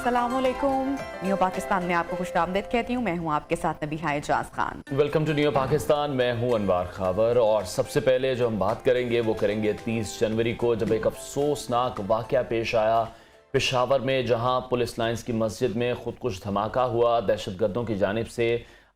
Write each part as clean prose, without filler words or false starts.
अस्सलामुअलैकुम। न्यू पाकिस्तान में आपको खुशामदीद कहती हूँ। मैं हूँ आपके साथ Nabiha Ejaz Khan. Welcome to new Pakistan. मैं हूँ अनवार खाबर और सबसे पहले जो हम बात करेंगे वो करेंगे 30 जनवरी को, जब एक अफसोसनाक वाक़या पेश आया पेशावर में, जहाँ पुलिस लाइंस की मस्जिद में खुदकुश धमाका हुआ, दहशतगर्दों की जानिब से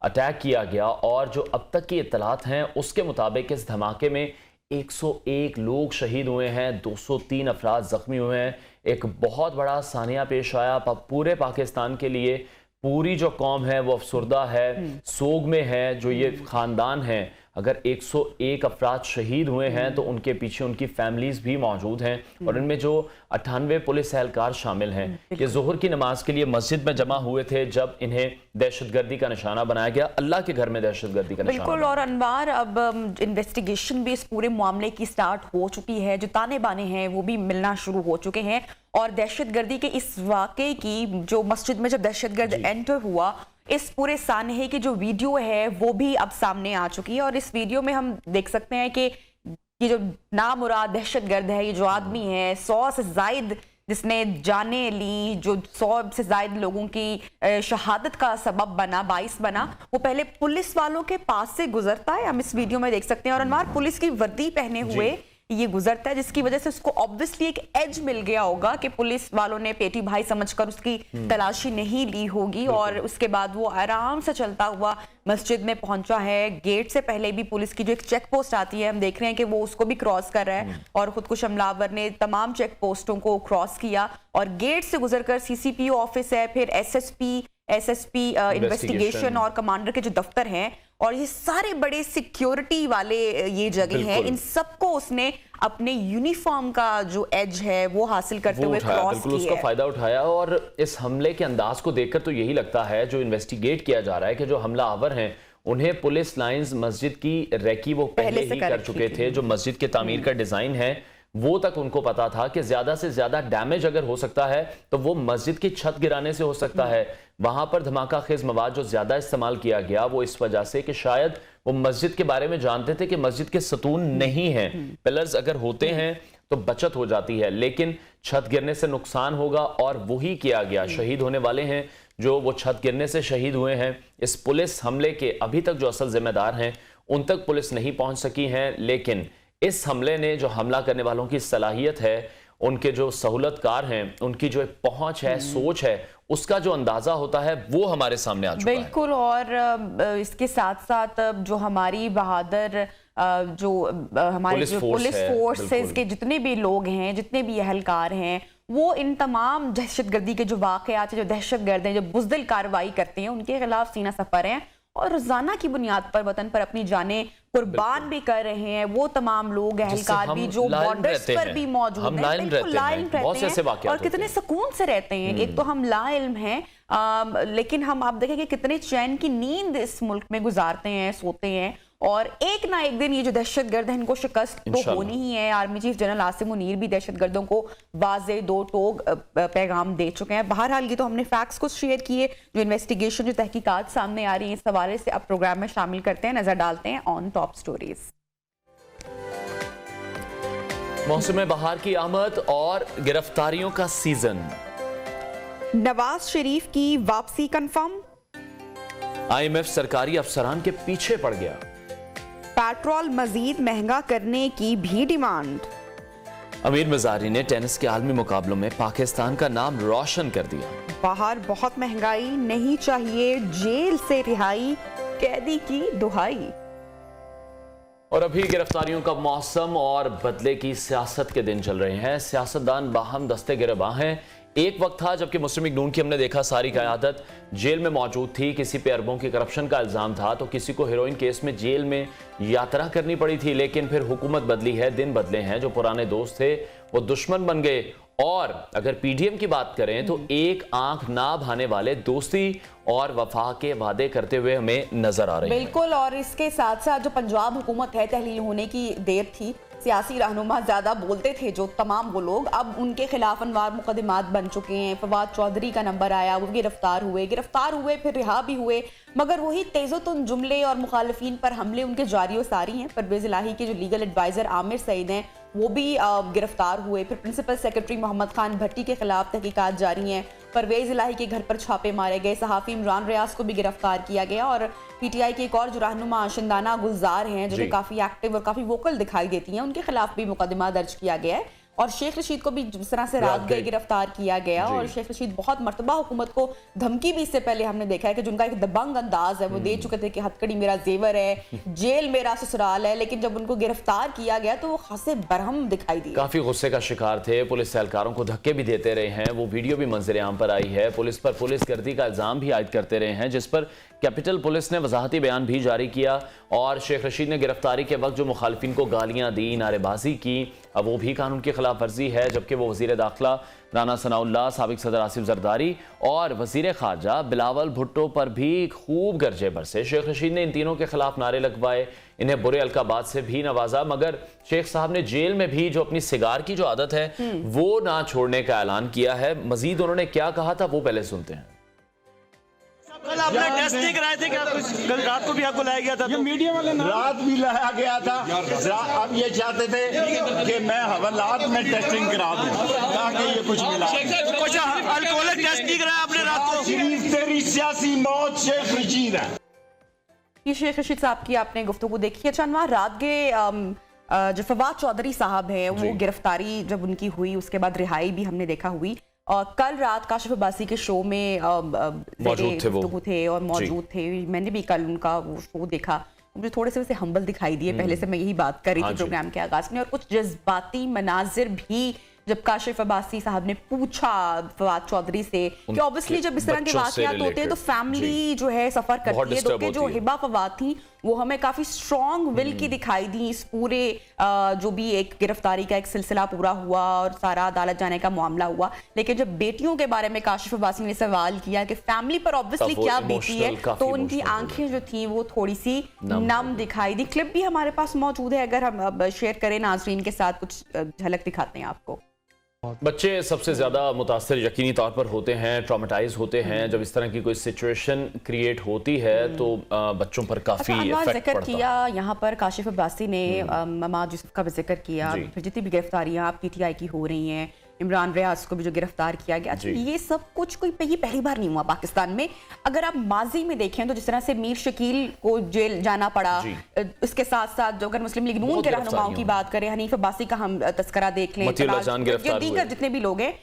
अटैक किया गया। और जो अब तक की इत्तलात हैं उसके मुताबिक इस धमाके में 101 लोग शहीद हुए हैं, 203 अफराद ज़ख्मी हुए हैं। एक बहुत बड़ा सानिया पेश आया पूरे पाकिस्तान के लिए। पूरी जो कौम है वो अफसुर्दा है, सोग में है। जो ये ख़ानदान है, अगर 101 अफराद शहीद हुए हैं तो उनके पीछे उनकी फैमिलीज भी मौजूद हैं और इनमें जो 98 पुलिस एहलकार शामिल हैं। ये ज़ोहर की नमाज के लिए मस्जिद में जमा हुए थे जब इन्हें दहशतगर्दी का निशाना बनाया गया। अल्लाह के घर में दहशतगर्दी का निशाना। बिल्कुल। और अनवार, अब इन्वेस्टिगेशन भी इस पूरे मामले की स्टार्ट हो चुकी है। जो ताने बाने हैं वो भी मिलना शुरू हो चुके हैं। और दहशतगर्दी के इस वाक़े की, जो मस्जिद में जब दहशतगर्द एंटर हुआ, इस पूरे सानहे की जो वीडियो है वो भी अब सामने आ चुकी है। और इस वीडियो में हम देख सकते हैं कि ये जो नामुराद दहशतगर्द है, ये जो आदमी है 100 से ज़ायद जिसने जाने ली, जो 100 से ज़ायद लोगों की शहादत का सबब बना, बाइस बना, वो पहले पुलिस वालों के पास से गुजरता है। हम इस वीडियो में देख सकते हैं। और अनवार, पुलिस की वर्दी पहने हुए ये गुजरता है, जिसकी वजह से उसको ऑब्वियसली एक एज मिल गया होगा कि पुलिस वालों ने पेटी भाई समझकर उसकी तलाशी नहीं ली होगी। और उसके बाद वो आराम से चलता हुआ मस्जिद में पहुंचा है। गेट से पहले भी पुलिस की जो एक चेक पोस्ट आती है, हम देख रहे हैं कि वो उसको भी क्रॉस कर रहा है। और खुदकुश हमलावर ने तमाम चेक पोस्टों को क्रॉस किया और गेट से गुजरकर सीसीपीओ ऑफिस है, फिर एसएसपी इन्वेस्टिगेशन और कमांडर के जो दफ्तर हैं, और ये सारे बड़े सिक्योरिटी वाले ये जगह हैं, इन सबको उसने अपने यूनिफॉर्म का जो एज है वो हासिल करते हुए क्रॉस किया, उसका फायदा उठाया। और इस हमले के अंदाज को देखकर तो यही लगता है, जो इन्वेस्टिगेट किया जा रहा है, कि जो हमलावर हैं उन्हें पुलिस लाइंस मस्जिद की रेकी वो पहले ही कर चुके थे। जो मस्जिद के तामीर का डिजाइन है वो तक उनको पता था कि ज्यादा से ज्यादा डैमेज अगर हो सकता है तो वो मस्जिद की छत गिराने से हो सकता है। वहां पर धमाका खेज मवाद जो ज्यादा इस्तेमाल किया गया वो इस वजह से कि शायद वो मस्जिद के बारे में जानते थे कि मस्जिद के सतून नहीं है, पिलर्स अगर होते हैं तो बचत हो जाती है, लेकिन छत गिरने से नुकसान होगा। और वही किया गया। शहीद होने वाले हैं जो वो छत गिरने से शहीद हुए हैं। इस पुलिस हमले के अभी तक जो असल जिम्मेदार हैं उन तक पुलिस नहीं पहुंच सकी है, लेकिन इस हमले ने जो हमला करने वालों की सलाहियत है, उनके जो सहूलतकार हैं, उनकी जो एक पहुंच है, सोच है, उसका जो अंदाजा होता है वो हमारे सामने आ चुका है। बिल्कुल। और इसके साथ साथ जो हमारी बहादुर जो हमारी जो पुलिस फोर्सेस के जितने भी लोग हैं, जितने भी एहलकार हैं, वो इन तमाम दहशतगर्दी के जो वाक़यात हैं, जो दहशतगर्द हैं, जो बुज़दिल कार्रवाई करते हैं, उनके खिलाफ सीना सफर हैं और रोजाना की बुनियाद पर वतन पर अपनी जानें कुर्बान भी कर रहे हैं। वो तमाम लोग एहलकार भी जो बॉर्डर्स पर भी मौजूद हैं, बिल्कुल लाइल रहते हैं और कितने सुकून से रहते हैं। एक तो हम ला इल्म हैं, लेकिन हम आप देखें कि कितने चैन की नींद इस मुल्क में गुजारते हैं, सोते हैं। और एक ना एक दिन ये जो दहशतगर्द है इनको शिकस्त तो होनी ही है। Army chief general Asim Munir भी दहशतगर्दों को वाज़े दो टोक पैगाम दे चुके हैं। बहरहाल ये तो हमने फैक्ट्स कुछ शेयर किए, जो इन्वेस्टिगेशन, जो तहकीकात सामने आ रही है, इस हवाले से अब प्रोग्राम में शामिल करते हैं, नजर डालते हैं ऑन टॉप स्टोरीज। मौसम बहार की आमद और गिरफ्तारियों का सीजन। नवाज शरीफ की वापसी कंफर्म। IMF सरकारी अफसरान के पीछे पड़ गया। पेट्रोल मजीद महंगा करने की भी डिमांड। अमीर मजारी ने टेनिस के आलमी मुकाबलों में पाकिस्तान का नाम रोशन कर दिया। बाहर बहुत महंगाई, नहीं चाहिए जेल से रिहाई, कैदी की दुहाई। और अभी गिरफ्तारियों का मौसम और बदले की सियासत के दिन चल रहे हैं। सियासतदान बाहम दस्ते गिरबां हैं। एक वक्त था जबकि मुस्लिम लीग नून की हमने देखा सारी क़यादत जेल में मौजूद थी। किसी पे अरबों की करप्शन का इल्ज़ाम था तो किसी को हेरोइन केस में जेल में यात्रा करनी पड़ी थी। लेकिन फिर हुकूमत बदली है, दिन बदले हैं। जो पुराने दोस्त थे वो दुश्मन बन गए। और अगर PDM की बात करें तो एक आंख ना भाने वाले दोस्ती और वफा के वादे करते हुए हमें नजर आ रहे हैं। बिल्कुल। और इसके साथ साथ जो पंजाब हुकूमत है, तहलील होने की देर थी, सियासी रहनुमा ज्यादा बोलते थे जो तमाम वो लोग, अब उनके खिलाफ अनवार मुकदमात बन चुके हैं। फवाद चौधरी का नंबर आया, वो गिरफ्तार हुए फिर रिहा भी हुए, मगर वही तेजोतुन जुमले और मुखालिफिन पर हमले उनके जारी व सारी हैं। परवेज इलाही के जो लीगल एडवाइजर आमिर सईद हैं वो भी गिरफ्तार हुए। फिर प्रिंसिपल सेक्रेटरी मोहम्मद खान भट्टी के खिलाफ तहकीकात जारी हैं। परवेज इलाही के घर पर छापे मारे गए, सहाफी इमरान रियाज को भी गिरफ्तार किया गया और पीटीआई के एक और जो रहनुमा शिंदाना गुलजार हैं जो कि काफी एक्टिव और काफी वोकल दिखाई देती हैं, उनके खिलाफ भी मुकदमा दर्ज किया गया है। और शेख रशीद को भी जिस तरह से रात गए गिरफ्तार किया गया और शेख रशीद बहुत मर्तबा हुकूमत को धमकी भी इससे पहले हमने देखा है कि जिनका एक दबंग अंदाज है, वो दे चुके थे कि हथकड़ी मेरा जेवर है, जेल मेरा ससुराल है, लेकिन जब उनको गिरफ्तार किया गया तो वो खासे बरहम दिखाई दिए, काफी गुस्से का शिकार थे, पुलिस एहलकारों को धक्के भी देते रहे हैं। वो वीडियो भी मंजर आम पर आई है। पुलिस पर पुलिस गर्दी का इल्जाम भी आयद करते रहे हैं, जिस पर कैपिटल पुलिस ने वजाहती बयान भी जारी किया और शेख रशीद ने गिरफ्तारी के वक्त जो मुखालिफिन को गालियां दी, नारेबाजी की, अब वो भी कानून की खिलाफ वर्जी है। जबकि वो वजीर दाखिला राना सनाउल्लाह, साबिक सदर आसिफ जरदारी और वजीर खारजा बिलावल भुट्टो पर भी खूब गरजे बरसे। शेख रशीद ने इन तीनों के खिलाफ नारे लगवाए, इन्हें बुरे अलकाबात से भी नवाजा, मगर शेख साहब ने जेल में भी जो अपनी सिगार की जो आदत है वो ना छोड़ने का ऐलान किया है। मजीद उन्होंने क्या कहा था वो पहले सुनते हैं। कल आपने टेस्ट नहीं कराए थे क्या? कल रात को भी आपको लाया गया था, तो मीडिया वाले रात भी लाया गया था। अब ये चाहते थे कि मैं हवालात में टेस्टिंग करा दूं ताकि ये कुछ मिला। कुछ अल्कोहलिक टेस्ट नहीं कराया आपने रात को? तेरी सियासी मौत शेख रशीद है। ये शेख रशीद साहब की आपने गुफ्तगू देखी है। चंदवा रात के जो फवाद चौधरी साहब हैं वो गिरफ्तारी जब उनकी हुई उसके बाद रिहाई भी हमने देखा हुई। और कल रात काशिफ अब्बासी के शो में गुफ्तगू थे और मौजूद थे। मैंने भी कल उनका वो शो देखा, मुझे थोड़े से वैसे हम्बल दिखाई दिए। पहले से मैं यही बात कर रही थी प्रोग्राम के आगाज में, और कुछ जज्बाती मनाजिर भी जब काशिफ अब्बासी साहब ने पूछा फवाद चौधरी से कि ऑब्वियसली जब इस तरह के वाकयात होते हैं तो फैमिली जो है सफर करती है, तो कि जो हिबा फवाद थी वो हमें काफी स्ट्रॉन्ग विल की दिखाई दी इस पूरे जो भी एक गिरफ्तारी का एक सिलसिला पूरा हुआ और सारा अदालत जाने का मामला हुआ। लेकिन जब बेटियों के बारे में काशिफ अब्बासी ने सवाल किया कि फैमिली पर ऑब्वियसली क्या बीती है, तो उनकी आंखें जो थी वो थोड़ी सी नम दिखाई दी। क्लिप भी हमारे पास मौजूद है, अगर हम शेयर करें नाजरीन के साथ, कुछ झलक दिखाते हैं आपको। बच्चे सबसे ज्यादा मुतासर यकीनी तौर पर होते हैं, ट्रॉमेटाइज होते हैं जब इस तरह की कोई सिचुएशन क्रिएट होती है, तो बच्चों पर काफी इफेक्ट पड़ता है। किया यहाँ पर काशिफ अब्बासी ने ममाद यूसुफ का भी जिक्र किया, फिर जितनी भी गिरफ्तारियां आप पीटीआई की हो रही हैं, इमरान रियाज को भी जो गिरफ्तार किया गया, ये सब कुछ कोई पहली बार नहीं हुआ पाकिस्तान में। अगर आप माजी में देखें तो जिस तरह से मीर शकील को जेल जाना पड़ा, इसके साथ साथ जो अगर मुस्लिम लीग नून के रहनुमाओं की बात करें, हनीफ अब्बासी का हम तस्करा देख लें, दीगर जितने भी लोग हैं,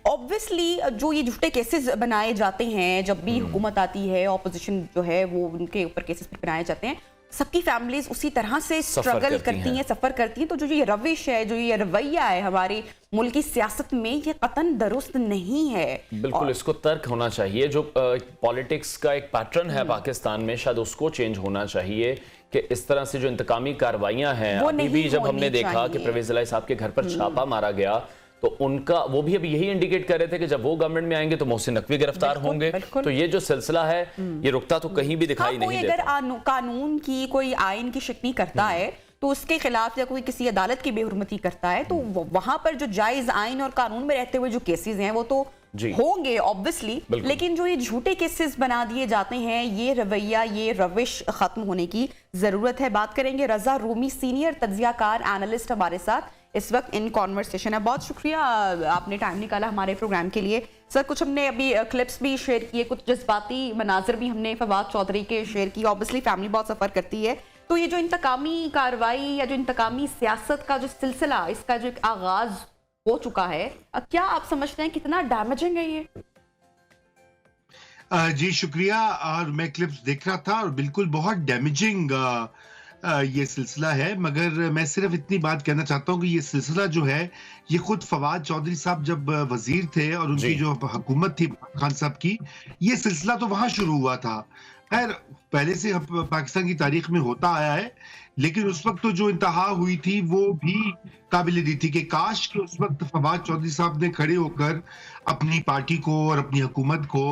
ऑब्वियसली जो ये झूठे केसेस बनाए जाते हैं जब भी हुकूमत आती है, ऑपोजिशन जो है वो उनके ऊपर केसेस बनाए जाते हैं, सबकी फैमिलीज उसी तरह से स्ट्रगल करती हैं, सफर करती हैं। तो जो ये रविश है, जो ये रवैया है हमारी मुल्क की सियासत में, ये कतन दुरुस्त नहीं है। बिल्कुल इसको तर्क होना चाहिए। जो पॉलिटिक्स का एक पैटर्न है पाकिस्तान में, शायद उसको चेंज होना चाहिए कि इस तरह से जो इंतकामी कार्रवाइयां हैं, अभी भी जब हमने देखा कि परवेज इलाही साहब के घर पर छापा मारा गया, तो उनका वो भी अभी यही इंडिकेट कर रहे थे कि जब वो गवर्नमेंट में आएंगे तो मोहसिन नकवी गिरफ्तार होंगे। तो ये जो सिलसिला है ये रुकता तो कहीं भी दिखाई नहीं देता। अगर कानून की कोई आइन की शिकनी करता है तो उसके खिलाफ या कोई किसी अदालत की बेहुरमती करता है, तो वहां पर जो जायज आइन और कानून में रहते हुए जो केसेस हैं वो तो होंगे ऑब्वियसली, लेकिन जो ये झूठे केसेस बना दिए जाते हैं, ये रवैया, ये रविश खत्म होने की जरूरत है। बात करेंगे रजा रूमी, सीनियर तज्जियाकार एनालिस्ट हमारे साथ इस वक्त इन कॉन्वर्सेशन है। बहुत शुक्रिया आपने टाइम निकाला हमारे प्रोग्राम के लिए। सर, कुछ हमने अभी क्लिप्स भी शेयर किए, कुछ जज्बाती मनाजिर भी हमने फवाद चौधरी के शेयर किए। ऑब्वियसली फैमिली बहुत सफर करती है, तो ये जो इंतकामी कार्रवाई या जो इंतकामी सियासत का जो सिलसिला, इसका जो एक आगाज हो चुका है, क्या आप समझते हैं कितना डैमेजिंग है ये? जी शुक्रिया। और मैं क्लिप्स देख रहा था और बिल्कुल बहुत डैमेजिंग ये सिलसिला है, मगर मैं सिर्फ इतनी बात कहना चाहता हूँ कि ये सिलसिला जो है ये खुद फवाद चौधरी साहब जब वजीर थे और उनकी जो हुकूमत थी खान साहब की, ये सिलसिला तो वहां शुरू हुआ था। खैर पहले से पाकिस्तान की तारीख में होता आया है, लेकिन उस वक्त तो जो इंतहा हुई थी वो भी काबिल दी थी कि काश कि उस वक्त फवाद चौधरी साहब ने खड़े होकर अपनी पार्टी को और अपनी हुकूमत को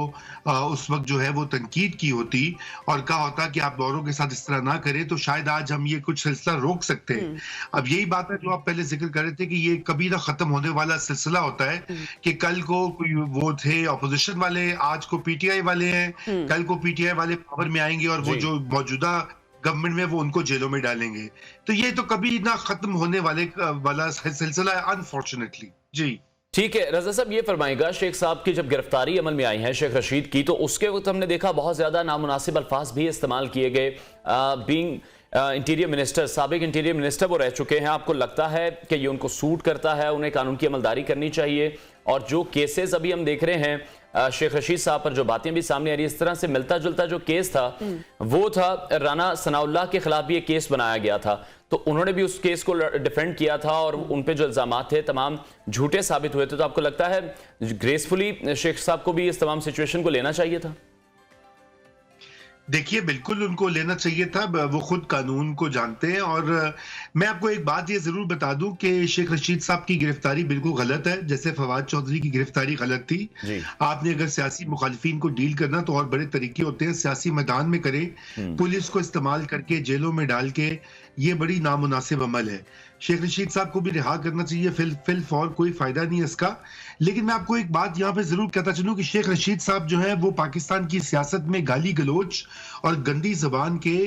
उस वक्त जो है वो तनकीद की होती और कहा होता कि आप औरों के साथ इस तरह ना करें, तो शायद आज हम ये कुछ सिलसिला रोक सकते हैं। अब यही बात है जो आप पहले जिक्र कर रहे थे कि ये कभी ना खत्म होने वाला सिलसिला होता है कि कल को वो थे अपोजिशन वाले, आज को पीटीआई वाले हैं, कल को पीटीआई वाले पावर में आएंगे और वो जो मौजूदा गवर्नमेंट में वो उनको जेलों में डालेंगे। तो ये तो कभी ना खत्म होने वाला सिलसिला है, अनफॉर्चुनेटली। जी ठीक है रजा साहब, ये फरमाएगा शेख साहब की जब गिरफ्तारी अमल में आई है शेख रशीद की, तो उसके वक्त हमने देखा बहुत ज्यादा नामुनासिब अल्फाज भी इस्तेमाल किए गए। बीइंग इंटीरियर मिनिस्टर, साबिक इंटीरियर मिनिस्टर वो रह चुके हैं, आपको लगता है कि ये उनको सूट करता है, उन्हें कानून की अमलदारी करनी चाहिए? और जो केसेस अभी हम देख रहे हैं शेख रशीद साहब पर, जो बातें भी सामने आ रही है, इस तरह से मिलता जुलता जो केस था वो था राना सनाउल्लाह के खिलाफ भी एक केस बनाया गया था, तो उन्होंने भी उस केस को डिफेंड किया था और उन पे जो इल्जाम थे तमाम झूठे साबित हुए थे। तो आपको लगता है ग्रेसफुली शेख साहब को भी इस तमाम सिचुएशन को लेना चाहिए था? देखिए बिल्कुल उनको लेना चाहिए था, वो खुद कानून को जानते हैं। और मैं आपको एक बात ये जरूर बता दूं कि शेख रशीद साहब की गिरफ्तारी बिल्कुल गलत है, जैसे फवाद चौधरी की गिरफ्तारी गलत थी। आपने अगर सियासी मुखालिफिन को डील करना तो और बड़े तरीके होते हैं, सियासी मैदान में करें, पुलिस को इस्तेमाल करके जेलों में डाल के, ये बड़ी नामुनासिब अमल है। शेख रशीद साहब को भी रिहा करना चाहिए, फिल फॉर कोई फायदा नहीं है इसका। लेकिन मैं आपको एक बात यहाँ पे जरूर कहता चलूं कि शेख रशीद साहब जो है वो पाकिस्तान की सियासत में गाली गलोच और गंदी जबान के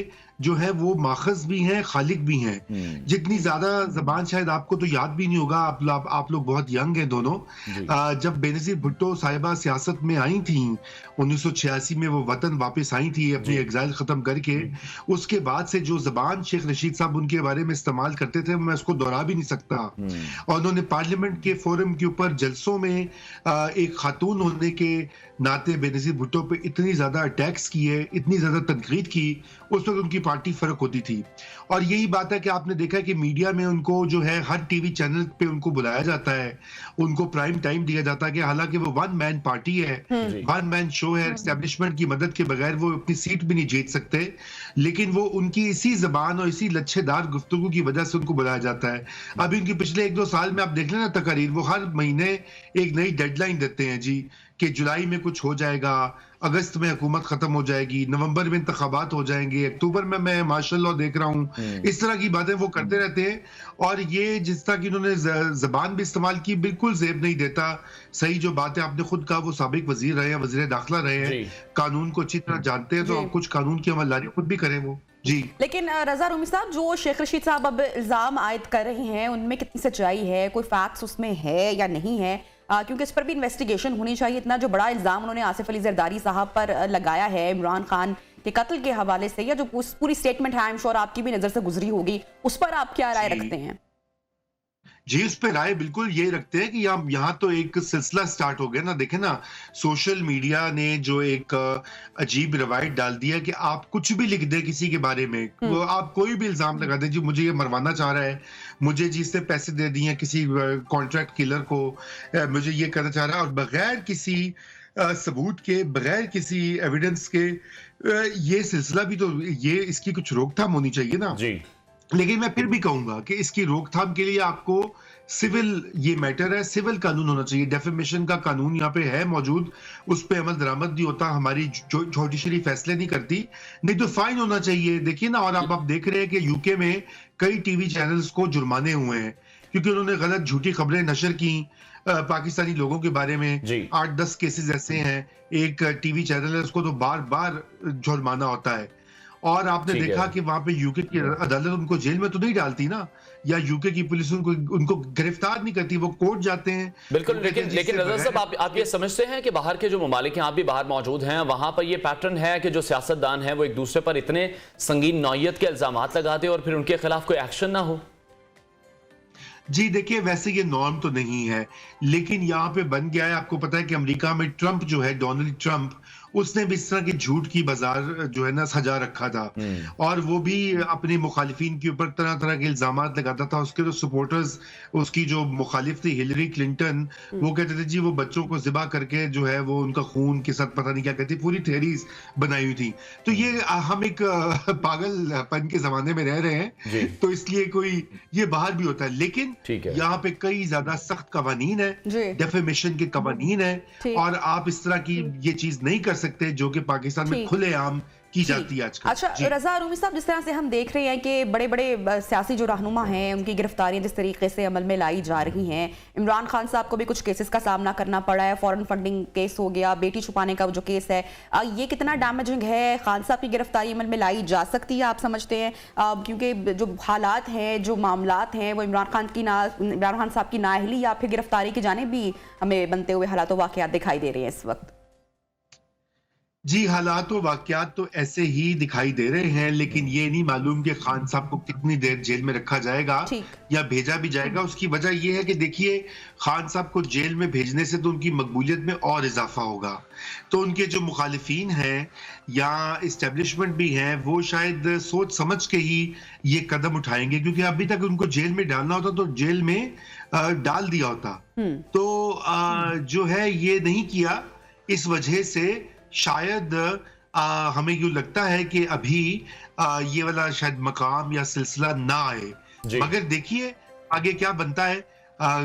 जो है वो माखज भी हैं, खालिक भी हैं। जितनी ज्यादा जबान शायद आपको तो याद भी नहीं होगा, आप लोग बहुत यंग हैं दोनों। जब बेनजीर भुट्टो साहिबा सियासत में आई थी 1986 में, वो वतन वापस आई थी अपनी एग्जाइल खत्म करके, उसके बाद से जो जबान शेख रशीद साहब उनके बारे में इस्तेमाल करते थे मैं उसको दोहरा भी नहीं सकता। और उन्होंने पार्लियामेंट के फोरम के ऊपर जलसों में एक खातून होने के नाते बेनजीर भुट्टो पे इतनी ज्यादा अटैक्स किए, इतनी ज्यादा तनकीद की, उस वक्त उनकी पार्टी फर्क होती थी। और यही बात है कि आपने देखा है कि मीडिया में उनको जो है हर टीवी चैनल पे उनको बुलाया जाता है, उनको प्राइम टाइम दिया जाता है, कि हालांकि वो वन मैन पार्टी है, वन मैन शो है, एस्टेब्लिशमेंट की मदद के बगैर वो अपनी सीट भी नहीं जीत सकते, लेकिन वो उनकी इसी जबान और इसी लच्छेदार गुफ्तगू की वजह से उनको बुलाया जाता है। अभी उनकी पिछले 1-2 साल में आप देख लेना तकारीर, वो हर महीने एक नई डेडलाइन देते हैं जी, कि जुलाई में कुछ हो जाएगा, अगस्त में हुकूमत खत्म हो जाएगी, नवंबर में इंतखाबात हो जाएंगे, अक्टूबर में मैं माशाल्लाह देख रहा हूँ, इस तरह की बातें वो करते रहते हैं। और ये जिस तरह की उन्होंने जबान भी इस्तेमाल की, बिल्कुल जेब नहीं देता। सही जो बात है आपने खुद कहा, वो साबिक वजीर रहे हैं, वजीर दाखिला रहे हैं, कानून को अच्छी तरह जानते हैं, तो कुछ कानून की अमलदारी खुद भी करें वो जी। लेकिन रजा रूमी साहब, जो शेख रशीद साहब अब इल्जाम आयद कर रहे हैं उनमें कितनी सच्चाई है, कोई फैक्ट्स उसमें है या नहीं है? क्योंकि इस पर भी इन्वेस्टिगेशन होनी चाहिए। इतना जो बड़ा इल्जाम उन्होंने आसिफ अली जरदारी साहब पर लगाया है इमरान खान के कत्ल के हवाले से, या जो पूरी स्टेटमेंट है, आई एम श्योर आपकी भी नजर से गुजरी होगी, उस पर आप क्या राय रखते हैं? जी, उस पे राय बिल्कुल ये रखते हैं कि यहाँ तो एक सिलसिला स्टार्ट हो गया ना। देखें ना, सोशल मीडिया ने जो एक अजीब रवायत डाल दिया कि आप कुछ भी लिख दे किसी के बारे में, वो आप कोई भी इल्जाम लगा दे, जी मुझे ये मरवाना चाह रहा है, मुझे जी इससे पैसे दे दिए किसी कॉन्ट्रैक्ट किलर को, मुझे ये करना चाह रहा है, और बगैर किसी सबूत के, बगैर किसी एविडेंस के, ये सिलसिला भी तो, ये इसकी कुछ रोकथाम होनी चाहिए ना जी। लेकिन मैं फिर भी कहूंगा कि इसकी रोकथाम के लिए आपको सिविल, ये मैटर है, सिविल कानून होना चाहिए। डेफेमेशन का कानून यहाँ पे है मौजूद, उस पे अमल दरामद नहीं होता, हमारी जुडिशरी फैसले नहीं करती, नहीं तो फाइन होना चाहिए। देखिए ना, और आप देख रहे हैं कि यूके में कई टीवी चैनल्स को जुर्माने हुए हैं क्योंकि उन्होंने गलत झूठी खबरें नशर की पाकिस्तानी लोगों के बारे में। 8-10 केसेस ऐसे हैं, एक टीवी चैनल है उसको तो बार बार जुर्माना होता है। और आपने देखा कि वहां पे यूके की अदालत उनको जेल में तो नहीं डालती ना, या यूके की पुलिस उनको गिरफ्तार नहीं करती, वो कोर्ट जाते हैं। बिल्कुल, लेकिन रजा साहब, आप ये समझते हैं कि बाहर के जो ममालिक हैं, आप भी बाहर मौजूद हैं, वहां पर ये पैटर्न है कि जो सियासतदान है वो एक दूसरे पर इतने संगीन नौयत के इल्जामात लगाते और फिर उनके खिलाफ कोई एक्शन ना हो? जी देखिए, वैसे ये नॉर्म तो नहीं है, लेकिन यहाँ पे बन गया है। आपको पता है कि अमेरिका में ट्रंप जो है, डोनाल्ड ट्रंप, उसने भी इस तरह की झूठ की बाजार जो है ना सजा रखा था, और वो भी अपने मुखालिफिन के ऊपर तरह तरह के इल्जाम लगाता था। उसके जो सपोर्टर्स, उसकी जो मुखालिफ थी हिलरी क्लिंटन, वो कहते थे जी वो बच्चों को ज़िबा करके जो है वो उनका खून के साथ पता नहीं क्या कहती, पूरी थ्योरीज बनाई हुई थी। तो ये हम एक पागलपन के जमाने में रह रहे हैं, तो इसलिए कोई ये बाहर भी होता है। लेकिन यहाँ पे कई ज्यादा सख्त कवानीन है, डेफेमेशन के कवानीन है, और आप इस तरह की ये चीज नहीं कर सकते जो कि पाकिस्तान में खुलेआम की जाती है आजकल। अच्छा रजा रूमी साहब, जिस तरह से हम देख रहे हैं कि बड़े बड़े सियासी जो रहनुमा हैं उनकी गिरफ्तारियां जिस तरीके से अमल में लाई जा रही हैं, इमरान खान साहब को भी कुछ केसेस का सामना करना पड़ा है, फॉरेन फंडिंग केस हो गया, बेटी छुपाने का जो केस है, ये कितना डैमेजिंग है? खान साहब की गिरफ्तारी अमल में लाई जा सकती है आप समझते हैं? क्योंकि जो हालात हैं, जो मामलात हैं, वो इमरान खान साहब की नाअहली या फिर गिरफ्तारी की जानिब भी हमें बनते हुए हालात वाकयात दिखाई दे रहे हैं इस वक्त। जी, हालात और वाकयात तो ऐसे ही दिखाई दे रहे हैं, लेकिन ये नहीं मालूम कि खान साहब को कितनी देर जेल में रखा जाएगा या भेजा भी जाएगा। उसकी वजह ये है कि देखिए, खान साहब को जेल में भेजने से तो उनकी मकबूलियत में और इजाफा होगा, तो उनके जो मुखालिफिन हैं या इस्टेब्लिशमेंट भी हैं, वो शायद सोच समझ के ही ये कदम उठाएंगे, क्योंकि अभी तक उनको जेल में डालना होता तो जेल में डाल दिया होता। तो जो है ये नहीं किया, इस वजह से शायद हमें यूं लगता है कि अभी ये वाला शायद मकाम या सिलसिला ना आए। मगर देखिए आगे क्या बनता है।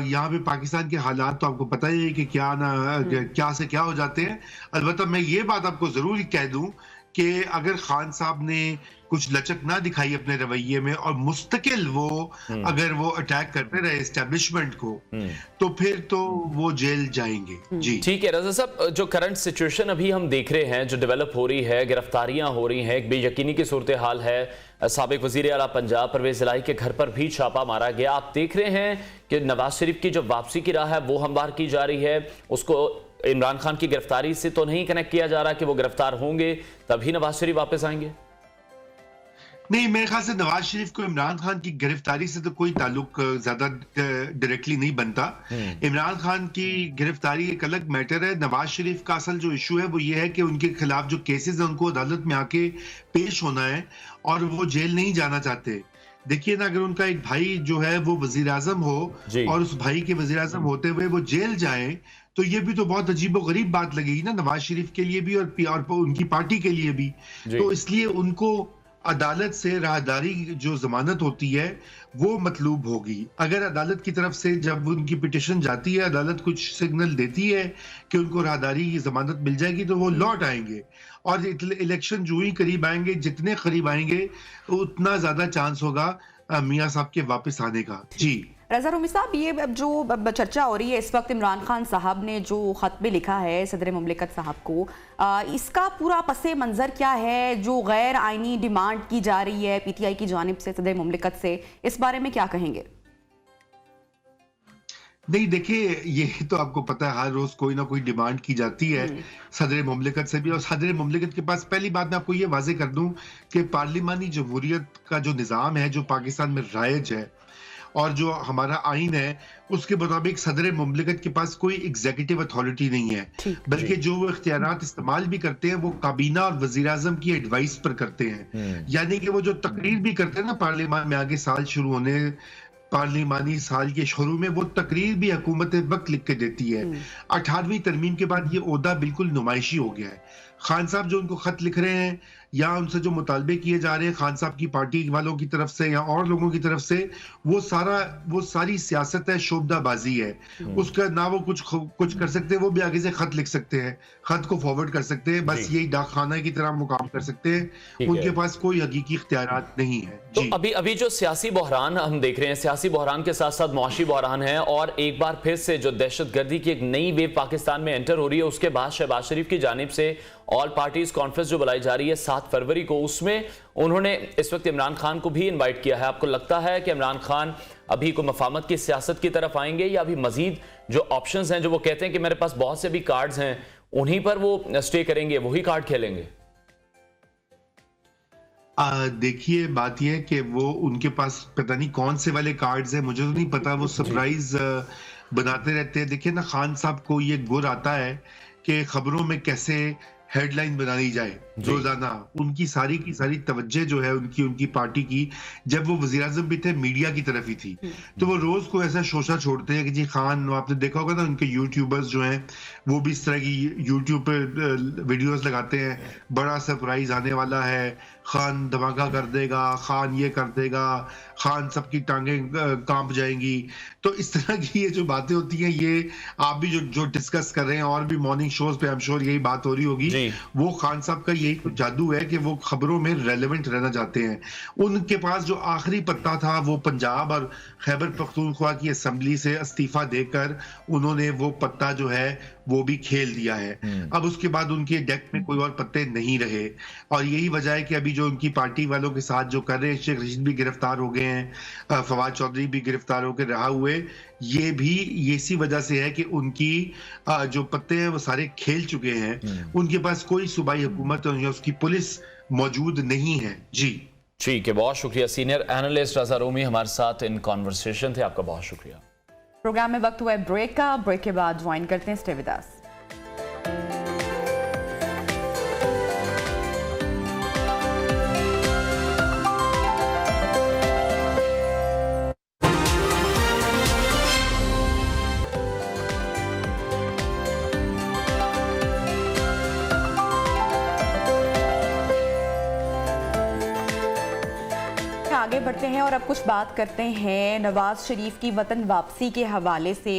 यहाँ पे पाकिस्तान के हालात तो आपको पता ही है कि क्या से क्या हो जाते हैं। अलबत्ता मैं ये बात आपको जरूर कह दूं कि अगर खान साहब ने कुछ लचक ना दिखाई अपने रवैये में और मुस्तकिल वो अगर वो अटैक करते रहे एस्टेब्लिशमेंट को, तो फिर तो वो जेल जाएंगे। जी ठीक है रजा साहब, जो करंट सिचुएशन अभी हम देख रहे हैं, जो डेवलप हो रही है, गिरफ्तारियां हो रही हैं, एक बेयकीनी की सूरत हाल है। साबिक वजीर आला पंजाब परवेज इलाही के घर पर भी छापा मारा गया। आप देख रहे हैं कि नवाज शरीफ की जो वापसी की राह है वो हमवार की जा रही है। उसको इमरान खान की गिरफ्तारी से तो नहीं कनेक्ट किया जा रहा कि वो गिरफ्तार होंगे तभी नवाज शरीफ वापस आएंगे। नहीं, मेरे ख्याल से नवाज शरीफ को इमरान खान की गिरफ्तारी से तो कोई ताल्लुक ज्यादा डायरेक्टली नहीं बनता। इमरान खान की गिरफ्तारी एक अलग मैटर है। नवाज शरीफ का असल जो इशू है वो ये है कि उनके खिलाफ जो केसेस हैं उनको अदालत में आके पेश होना है और वो जेल नहीं जाना चाहते। देखिए ना, अगर उनका एक भाई जो है वो वजीर आजम हो और उस भाई के वजीर आजम होते हुए वो जेल जाए, तो ये भी तो बहुत अजीब और गरीब बात लगेगी ना नवाज शरीफ के लिए भी और उनकी पार्टी के लिए भी। तो इसलिए उनको अदालत से राहदारी जो जमानत होती है वो मतलूब होगी। अगर अदालत की तरफ से जब उनकी पिटिशन जाती है, अदालत कुछ सिग्नल देती है कि उनको राहदारी की जमानत मिल जाएगी, तो वो लौट आएंगे। और इलेक्शन जो ही करीब आएंगे, जितने करीब आएंगे उतना ज्यादा चांस होगा मियां साहब के वापस आने का। जी रजा रूमी साहब, ये जो चर्चा हो रही है इस वक्त, इमरान खान साहब ने जो खत भी लिखा है सदर मुमलिकत साहब को, इसका पूरा पसे मंजर क्या है? जो गैर आईनी डिमांड की जा रही है पीटीआई की जानिब से सदर मुमलिकत से, इस बारे में क्या कहेंगे? नहीं, देखिए, ये तो आपको पता है हर रोज कोई ना कोई डिमांड की जाती है सदर मुमलिकत से भी। और सदर मुमलिकत के पास, पहली बात मैं आपको ये वाजे कर दूं कि पार्लिमानी जमहूरियत का जो निज़ाम है, जो पाकिस्तान में राइज है और जो हमारा आइन है, उसके मुताबिक सदर मुमलिकत के पास कोई एग्जीक्यूटिव अथॉरिटी नहीं है, बल्कि जो वो इख्तियारात इस्तेमाल भी करते हैं वो काबीना और वजीर आजम की एडवाइस पर करते हैं। यानी कि वो जो तकरीर भी करते हैं ना पार्लियामान में आगे साल शुरू होने, पार्लिमानी साल के शुरू में, वो तकरीर भी हुकूमत वक्त लिख के देती है। 18वीं तरमीम के बाद ये ओहदा बिल्कुल नुमाइशी हो गया है। खान साहब जो उनको खत लिख रहे हैं या उनसे जो मुतालबे किए जा रहे हैं खान साहब की पार्टी वालों की तरफ से या और लोगों की तरफ से, वो सारी सियासत है, शोबदाबाजी है। उसका ना वो कुछ कर सकते हैं, वो भी आगे से खत लिख सकते हैं, खत को फॉरवर्ड कर सकते हैं, बस यही डाक खाना की तरह वो काम कर सकते हैं। उनके पास कोई हकीकी इख्तियारात नहीं है। तो अभी जो सियासी बहरान हम देख रहे हैं, सियासी बहरान के साथ साथ मुआशी बहरान है, और एक बार फिर से जो दहशतगर्दी की एक नई वेव पाकिस्तान में एंटर हो रही है, उसके बाद शहबाज शरीफ की जानिब से ऑल पार्टीज कॉन्फ्रेंस जो बुलाई जा रही है 7 फरवरी को, उसमें उन्होंने इस वक्त इमरान खान को भी इनवाइट किया है। आपको लगता है कि इमरान खान अभी को मफामत की सियासत की तरफ आएंगे, या अभी मजीद जो ऑप्शंस हैं, जो वो कहते हैं कि मेरे पास बहुत से भी कार्ड्स हैं, उन्हीं पर वो स्टे करेंगे, वही कार्ड खेलेंगे? देखिए, बात यह है कि वो उनके पास पता नहीं कौन से वाले कार्ड्स हैं, मुझे तो नहीं पता। वो सरप्राइज बनाते रहते हैं। देखिए ना, खान साहब को ये गुर आता है कि खबरों में कैसे हेडलाइन बनाई जाए रोजाना। उनकी सारी की सारी तवज्जो जो है उनकी पार्टी की, जब वो वजीर आजम भी थे, मीडिया की तरफ ही थी, तो वो रोज को ऐसा शोशा छोड़ते हैं कि जी खान, आपने देखा होगा ना उनके यूट्यूबर्स जो हैं वो भी इस तरह की यूट्यूब पे वीडियोस लगाते हैं, बड़ा सरप्राइज आने वाला है, खान धमाका कर देगा, खान ये कर देगा, खान सबकी टांगें कांप जाएंगी। तो इस तरह की ये जो बातें होती हैं, ये आप भी जो डिस्कस कर रहे हैं और भी मॉर्निंग शोज पे आई एम श्योर यही बात हो रही होगी। वो खान साहब का यही तो जादू है कि वो खबरों में रेलेवेंट रहना चाहते हैं। उनके पास जो आखिरी पत्ता था वो पंजाब और खैबर पख्तूनख्वा की असेंबली से इस्तीफा देकर उन्होंने वो पत्ता जो है वो भी खेल दिया है। अब उसके बाद उनके डेक में कोई और पत्ते नहीं रहे और यही वजह है कि अभी जो उनकी पार्टी वालों के साथ जो कर रहे हैं, शेख रशीद भी गिरफ्तार हो गए हैं, फवाद चौधरी भी गिरफ्तार होकर रहा हुए, ये भी इसी वजह से है कि उनकी जो पत्ते हैं वो सारे खेल चुके हैं। उनके पास कोई सूबाई हुकूमत या उसकी पुलिस मौजूद नहीं है। जी ठीक है, बहुत शुक्रिया। सीनियर एनालिस्ट रजा रूमी हमारे साथ इन कॉन्वर्सेशन थे, आपका बहुत शुक्रिया। प्रोग्राम में वक्त हुआ है ब्रेक का, ब्रेक के बाद ज्वाइन करते हैं स्टे विद अस। आगे बढ़ते हैं और अब कुछ बात करते हैं नवाज शरीफ की वतन वापसी के हवाले से।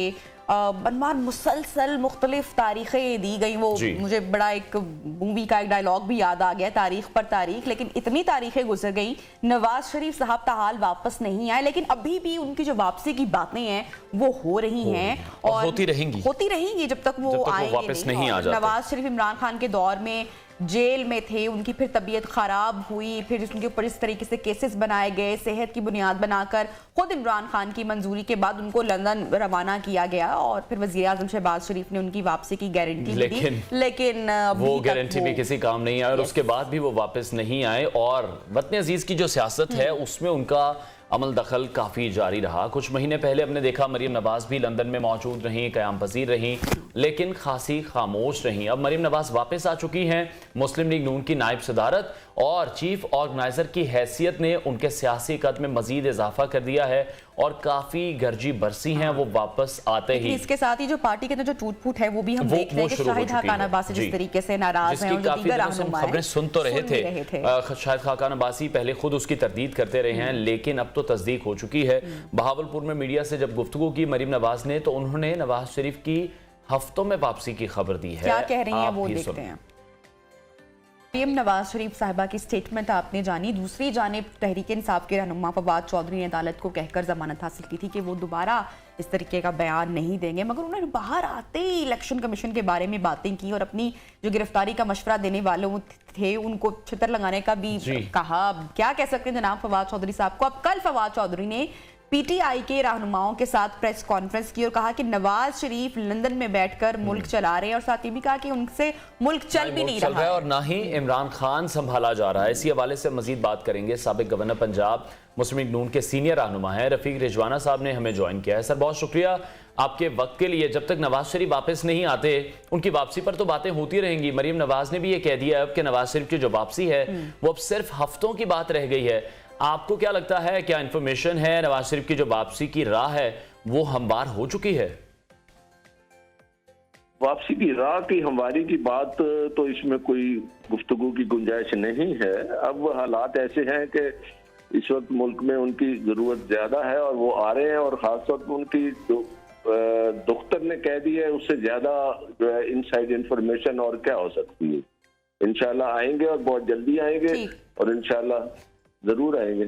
बनवार मुसलसल मुख्तलिफ तारीखें दी गई, वो मुझे बड़ा एक मूवी का एक डायलॉग भी याद आ गया, तारीख पर तारीख, लेकिन इतनी तारीखें गुजर गई, नवाज शरीफ साहब ताहाल वापस नहीं आए, लेकिन अभी भी उनकी जो वापसी की बातें हैं वो हो रही हैं और होती रहेंगी जब तक वो आएंगे वापस नहीं आ जाते। नवाज शरीफ इमरान खान के दौर में जेल में थे, उनकी फिर तबीयत खराब हुई, फिर उनके ऊपर इस तरीके से केसेस बनाए गए, सेहत की बुनियाद बनाकर खुद इमरान खान की मंजूरी के बाद उनको लंदन रवाना किया गया और फिर वज़ीर आज़म शहबाज शरीफ ने उनकी वापसी की गारंटी दी, लेकिन वो गारंटी भी किसी काम नहीं आई और उसके बाद भी वो वापस नहीं आए। और वतन अजीज की जो सियासत है उसमें उनका अमल दखल काफ़ी जारी रहा। कुछ महीने पहले हमने देखा मरीम नवाज भी लंदन में मौजूद रहीं, क़याम पज़ीर रहीं, लेकिन खासी खामोश रहीं। अब मरीम नवाज वापस आ चुकी हैं। मुस्लिम लीग नून की नायब सदारत और चीफ ऑर्गेनाइजर की हैसियत ने उनके सियासी कद में मजीद इजाफा कर दिया है और काफ़ी गर्जी बरसी हैं वो वापस आते ही। इसके साथ ही जो पार्टी के अंदर जो टूट फूट है वो भी हम देख रहे हैं कि शाहिद खाकान अब्बासी जिस तरीके से नाराज हैं, जो दीगर रहनुमा खबरें सुन तो रहे थे। शाहिद खाकान अब्बासी पहले खुद उसकी तरदीद करते रहे हैं, लेकिन अब तो तस्दीक हो चुकी है। बहावलपुर में मीडिया से जब गुफ्तगू की मरीम नवाज ने तो उन्होंने नवाज शरीफ की हफ्तों में वापसी की खबर दी है। क्या कह रही हैं वो देखते हैं। पीएम नवाज शरीफ साहिबा की स्टेटमेंट आपने जानी। दूसरी जानिब तहरीक इंसाफ के रहनुमा फवाद चौधरी ने अदालत को कहकर जमानत हासिल की थी कि वो दोबारा इस तरीके का बयान नहीं देंगे, मगर उन्होंने बाहर आते ही इलेक्शन कमीशन के बारे में बातें की और अपनी जो गिरफ्तारी का मशवरा देने वाले थे उनको छितर लगाने का भी कहा। क्या कह सकते हैं जनाब फवाद चौधरी साहब को। अब कल फवाद चौधरी ने पीटीआई के रहनुमाओं के साथ प्रेस कॉन्फ्रेंस की और कहा कि नवाज शरीफ लंदन में बैठकर मुल्क चला रहे हैं और साथ ही भी कहा कि उनसे मुल्क चल भी नहीं रहा है और ना ही इमरान खान संभाला जा रहा है। इसी हवाले से मजीद बात करेंगे। साबिक गवर्नर पंजाब मुस्लिम लीग नून के सीनियर रहनुमा हैं रफीक रिजवाना साहब ने हमें ज्वाइन किया है। सर बहुत शुक्रिया आपके वक्त के लिए। जब तक नवाज शरीफ वापस नहीं आते उनकी वापसी पर तो बातें होती रहेंगी। मरीम नवाज ने भी ये कह दिया अब कि नवाज शरीफ की जो वापसी है वो अब सिर्फ हफ्तों की बात रह गई है। आपको क्या लगता है, क्या इंफॉर्मेशन है नवाज शरीफ की जो वापसी की राह है वो हमवार हो चुकी है? वापसी की राह की हमवारी की बात तो इसमें कोई गुफ्तगू की गुंजाइश नहीं है। अब हालात ऐसे हैं कि इस वक्त मुल्क में उनकी जरूरत ज्यादा है और वो आ रहे हैं और खासतौर पर उनकी जो दफ्तर ने कह दिया है उससे ज्यादा जो है इनसाइड इंफॉर्मेशन और क्या हो सकती है। इंशाल्लाह आएंगे और बहुत जल्दी आएंगे और इंशाल्लाह जरूर आएंगे।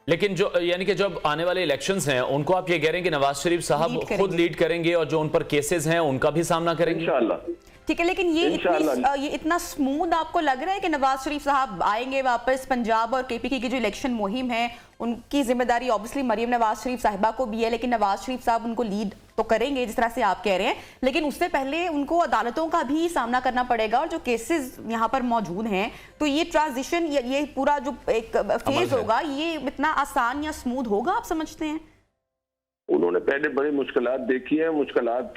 लेकिन जो यानी कि जब आने वाले इलेक्शंस हैं उनको आप ये कह रहे हैं कि नवाज शरीफ साहब खुद लीड करेंगे और जो उन पर केसेस हैं उनका भी सामना करेंगे इंशाल्लाह। ठीक है, लेकिन ये इतना स्मूथ आपको लग रहा है कि नवाज शरीफ साहब आएंगे वापस? पंजाब और केपीके की जो इलेक्शन मुहिम है उनकी जिम्मेदारी ऑब्वियसली मरीम नवाज शरीफ साहिबा को भी है, लेकिन नवाज शरीफ साहब उनको लीड तो करेंगे जिस तरह से आप कह रहे हैं, लेकिन उससे पहले उनको अदालतों का भी सामना करना पड़ेगा और जो केसेस यहाँ पर मौजूद हैं, तो ये ट्रांजिशन ये पूरा जो एक फेज होगा ये इतना आसान या स्मूथ होगा आप समझते हैं? उन्होंने पहले बड़ी मुश्किलात देखी है, मुश्किलात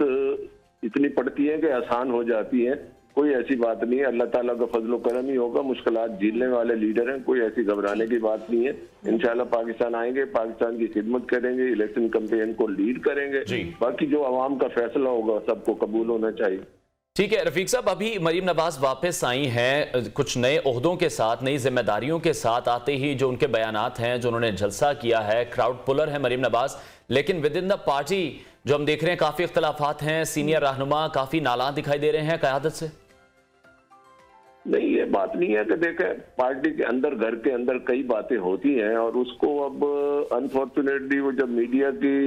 इतनी पड़ती है कि आसान हो जाती है। कोई ऐसी बात नहीं है, अल्लाह ताला का फजलो करम ही होगा। मुश्किलात झेलने वाले लीडर हैं, कोई ऐसी घबराने की बात नहीं है। इंशाल्लाह पाकिस्तान आएंगे, पाकिस्तान की खिदमत करेंगे, इलेक्शन कैंपेन को लीड करेंगे। बाकी जो अवाम का फैसला होगा सबको कबूल होना चाहिए। ठीक है रफीक साहब, अभी मरीम नवाज वापस आई हैं कुछ नए ओहदों के साथ, नई जिम्मेदारियों के साथ। आते ही जो उनके बयानात हैं, जो उन्होंने जलसा किया है, क्राउड पुलर है मरीम नवाज, लेकिन विद इन द पार्टी जो हम देख रहे हैं काफी इख्तलाफात हैं। सीनियर रहनुमा काफी नालान दिखाई दे रहे हैं क़यादत से। नहीं, ये बात नहीं है कि देखें पार्टी के अंदर, घर के अंदर कई बातें होती हैं और उसको अब अनफॉर्चुनेटली वो जब मीडिया की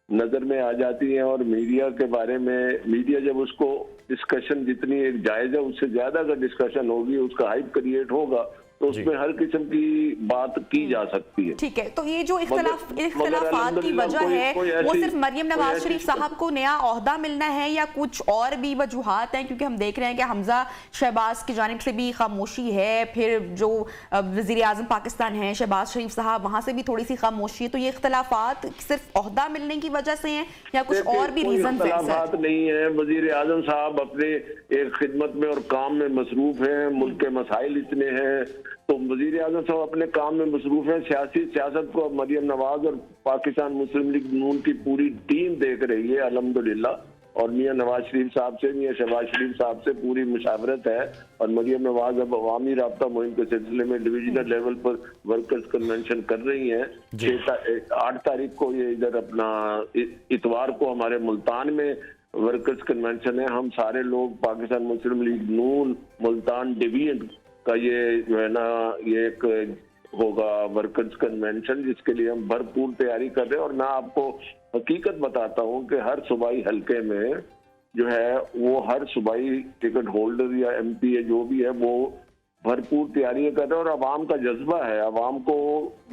नजर में आ जाती हैं और मीडिया के बारे में, मीडिया जब उसको डिस्कशन जितनी एक जायज है उससे ज्यादा अगर डिस्कशन होगी, उसका हाइप क्रिएट होगा, तो उसमें हर किस्म की बात की जा सकती है। ठीक है, तो ये जो इख्तलाफात की वजह है वो सिर्फ मरियम नवाज शरीफ साहब को नया ओहदा मिलना है या कुछ और भी वजूहात हैं? क्योंकि हम देख रहे हैं कि हमजा शहबाज की जानिब से भी खामोशी है, फिर जो वजीर आजम पाकिस्तान है शहबाज शरीफ साहब, वहां से भी थोड़ी सी खामोशी है। तो ये इख्तलाफात सिर्फ ओहदा मिलने की वजह से हैं या कुछ और भी रीजन है? इख्तलाफात नहीं है। वजीर आजम साहब अपने एक खिदमत में और काम में मसरूफ हैं, मुल्क के मसाइल इतने हैं, तो वजीर आजम साहब अपने काम में मसरूफ हैं। सियासत को मरियम नवाज और पाकिस्तान मुस्लिम लीग नून की पूरी टीम देख रही है अल्हम्दुलिल्लाह, और मियां नवाज शरीफ साहब से, मियां शहबाज शरीफ साहब से पूरी मुशावरत है। और मरियम नवाज अब अवामी राब्ता मुहिम के सिलसिले में डिविजनल लेवल पर वर्कर्स कन्वेंशन कर रही हैं। 8 तारीख को ये इधर अपना इतवार को हमारे मुल्तान में वर्कर्स कन्वेंशन है। हम सारे लोग पाकिस्तान मुस्लिम लीग नून मुल्तान डिवीजन का ये जो है ना, ये एक होगा वर्कर्स कन्वेंशन, जिसके लिए हम भरपूर तैयारी कर रहे हैं। और मैं आपको हकीकत बताता हूं कि हर सूबाई हलके में जो है वो हर सूबाई टिकट होल्डर या MP है जो भी है वो भरपूर तैयारी कर रहे हैं और अवाम का जज्बा है। अवाम को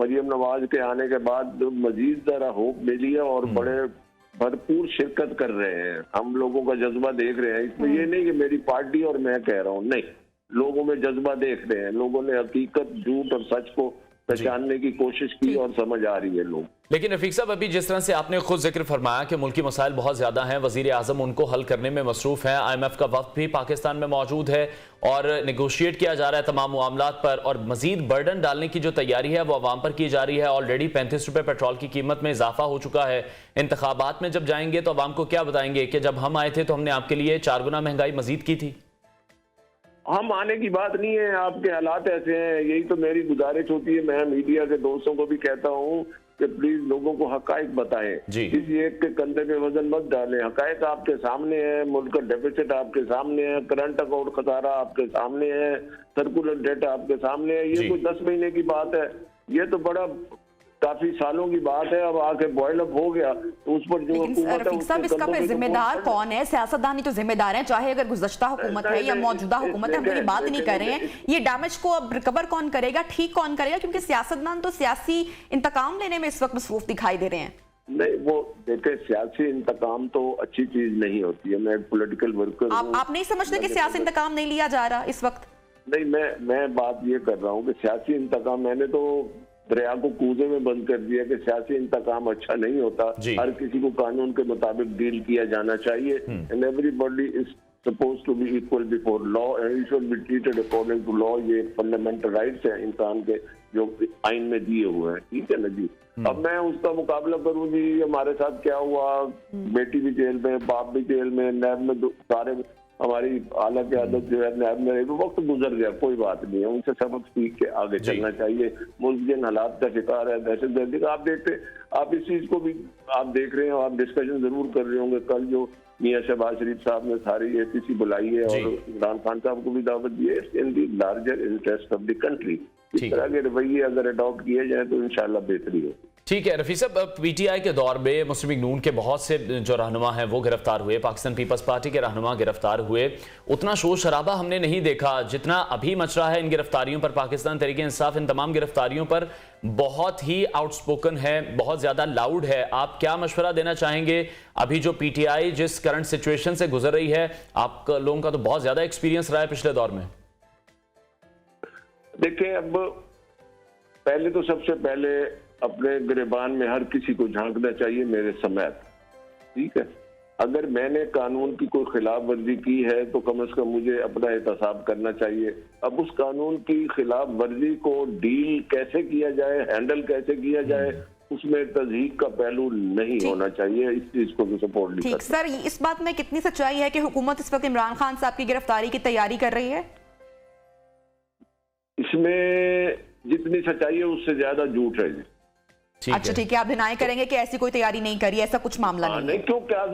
मरियम नवाज के आने के बाद मजीद जरा होप मिली है और बड़े भरपूर शिरकत कर रहे हैं। हम लोगों का जज्बा देख रहे हैं, इसमें ये नहीं कि मेरी पार्टी और मैं कह रहा हूँ, नहीं, लोगों में जज्बा देख रहे हैं। लोगों ने हकीकत, झूठ और सच को पहचानने की कोशिश की और समझ आ रही है लोग। लेकिन रफीक साहब, अभी जिस तरह से आपने खुद जिक्र फरमाया कि मुल्की मसाइल बहुत ज्यादा हैं, वजीर आजम उनको हल करने में मसरूफ है, IMF का वक्त भी पाकिस्तान में मौजूद है और नेगोशिएट किया जा रहा है तमाम मामलात पर, और मजीद बर्डन डालने की जो तैयारी है वो अवाम पर की जा रही है। ऑलरेडी 35 रुपए पेट्रोल की कीमत में इजाफा हो चुका है। इंतखाबात में जब जाएंगे तो अवाम को क्या बताएंगे कि जब हम आए थे तो हमने आपके लिए 4 गुना महंगाई मजीद की थी? हम आने की बात नहीं है, आपके हालात ऐसे हैं। यही तो मेरी गुजारिश होती है। मैं मीडिया के दोस्तों को भी कहता हूँ कि प्लीज लोगों को हकायक बताएं, किसी एक के कंधे पे वजन मत डालें। हकायक आपके सामने है, मुल्क का डेफिसिट आपके सामने है, करंट अकाउंट खसारा आपके सामने है, सर्कुलर डेट आपके सामने है। ये कोई 10 महीने की बात है, ये तो बड़ा काफी सालों की बात है। अब आके बॉयल अप हो गया तो उस पर जो रफीक साहब, इसका फिर जिम्मेदार कौन है? सियासतदान ही तो जिम्मेदार है, चाहे अगर गुज़श्ता हुकूमत है या मौजूदा हुकूमत है, हम पूरी बात नहीं कर रहे हैं। ये डैमेज को अब रिकवर कौन करेगा, ठीक कौन करेगा? क्योंकि सियासतदान तो सियासी इंतकाम लेने में इस वक्त मसरूफ दिखाई दे रहे हैं। नहीं, वो देखे, सियासी इंतकाम तो अच्छी चीज नहीं होती है। मैं एक पॉलिटिकल वर्कर हूं। आप नहीं समझते कि सियासी इंतकाम नहीं लिया जा रहा इस वक्त? नहीं, मैं बात ये कर रहा हूँ कि सियासी इंतकाम, मैंने तो दरिया को कूजे में बंद कर दिया कि सियासी इंतकाम अच्छा नहीं होता। हर किसी को कानून के मुताबिक डील किया जाना चाहिए। And everybody is supposed to be equal before law and you should be treated according to law. ये फंडामेंटल राइट्स हैं इंसान के जो आइन में दिए हुए हैं, ठीक है ना जी। अब मैं उसका मुकाबला करूँ जी, हमारे साथ क्या हुआ, बेटी भी जेल में, बाप भी जेल में, नैब में, सारे हमारी आला की आदत जो है नैब में, वक्त गुजर गया, कोई बात नहीं है। उनसे सबक सीख के आगे चलना चाहिए। मुल्क जिन हालात का शिकार है, दहशतगर्दी का, आप इस चीज को भी आप देख रहे हो, आप डिस्कशन जरूर कर रहे होंगे। कल जो मियां शहबाज शरीफ साहब ने सारी APC बुलाई है और इमरान खान साहब को भी दावत दी है, in the larger interest of the country. इस तरह के रवैये अगर अडॉप्ट किए जाए तो इंशाल्लाह बेहतरी हो। ठीक है रफीक साहब, PTI के दौर में मुस्लिम लीग नून के बहुत से जो रहनुमा हैं वो गिरफ्तार हुए, पाकिस्तान पीपल्स पार्टी के रहनुमा गिरफ्तार हुए। उतना शोर शराबा हमने नहीं देखा जितना अभी मच रहा है इन गिरफ्तारियों पर। पाकिस्तान तहरीक इंसाफ इन तमाम गिरफ्तारियों पर बहुत ही आउटस्पोकन है, बहुत ज्यादा लाउड है। आप क्या मशवरा देना चाहेंगे अभी जो PTI जिस करंट सिचुएशन से गुजर रही है? आप लोगों का तो बहुत ज्यादा एक्सपीरियंस रहा है पिछले दौर में। देखिए, अब पहले तो सबसे पहले अपने गिरबान में हर किसी को झांकना चाहिए, मेरे समेत, ठीक है। अगर मैंने कानून की कोई खिलाफ वर्जी की है तो कम से कम मुझे अपना एहतसाब करना चाहिए। अब उस कानून की खिलाफ वर्जी को डील कैसे किया जाए, हैंडल कैसे किया जाए, उसमें तज़हीक का पहलू नहीं होना चाहिए। इस चीज को भी सपोर्ट नहीं ठीक करता। सर, इस बात में कितनी सच्चाई है कि हुकूमत इस वक्त इमरान खान साहब की गिरफ्तारी की तैयारी कर रही है? इसमें जितनी सच्चाई है उससे ज्यादा झूठ है जी। अच्छा ठीक है, आप डिनाई करेंगे कि ऐसी कोई तैयारी नहीं करी, ऐसा कुछ मामला नहीं नहीं है? क्यों, क्या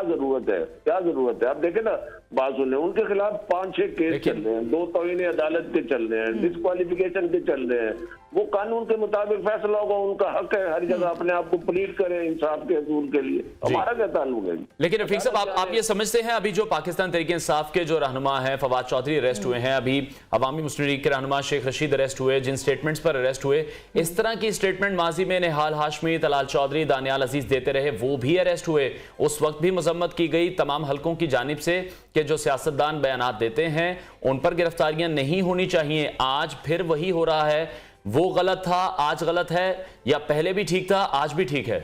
जरूरत है, क्या जरूरत है? आप देखें ना, बात सुने, उनके खिलाफ 5-6 केस चल रहे हैं, 2 तौहीन अदालत के चल रहे हैं, डिस्क्वालिफिकेशन के चल रहे हैं। वो कानून के मुताबिक फैसला होगा, उनका हक है हर जगह अपने आप को प्लीड करें इंसाफ के असूल के लिए। हमारा क्या ताल्लुक है? लेकिन रफीक साहब, आप ये समझते हैं अभी जो पाकिस्तान तहरीक इंसाफ के जो रहनुमा हैं फवाद चौधरी अरेस्ट हुए हैं, अभी अवामी मुस्लिम लीग के रहनुमा शेख रशीद अरेस्ट हुए, जिन स्टेटमेंट्स पर अरेस्ट हुए, इस तरह की स्टेटमेंट माजी में निहाल हाशमी, तलाल चौधरी, दानियाल अजीज देते रहे, वो भी अरेस्ट हुए। उस वक्त भी मजम्मत की गई तमाम हलकों की जानिब से कि जो सियासतदान बयानात देते हैं उन पर गिरफ्तारियां नहीं होनी चाहिए। आज फिर वही हो रहा है। वो गलत था, आज गलत है, या पहले भी ठीक था, आज भी ठीक है?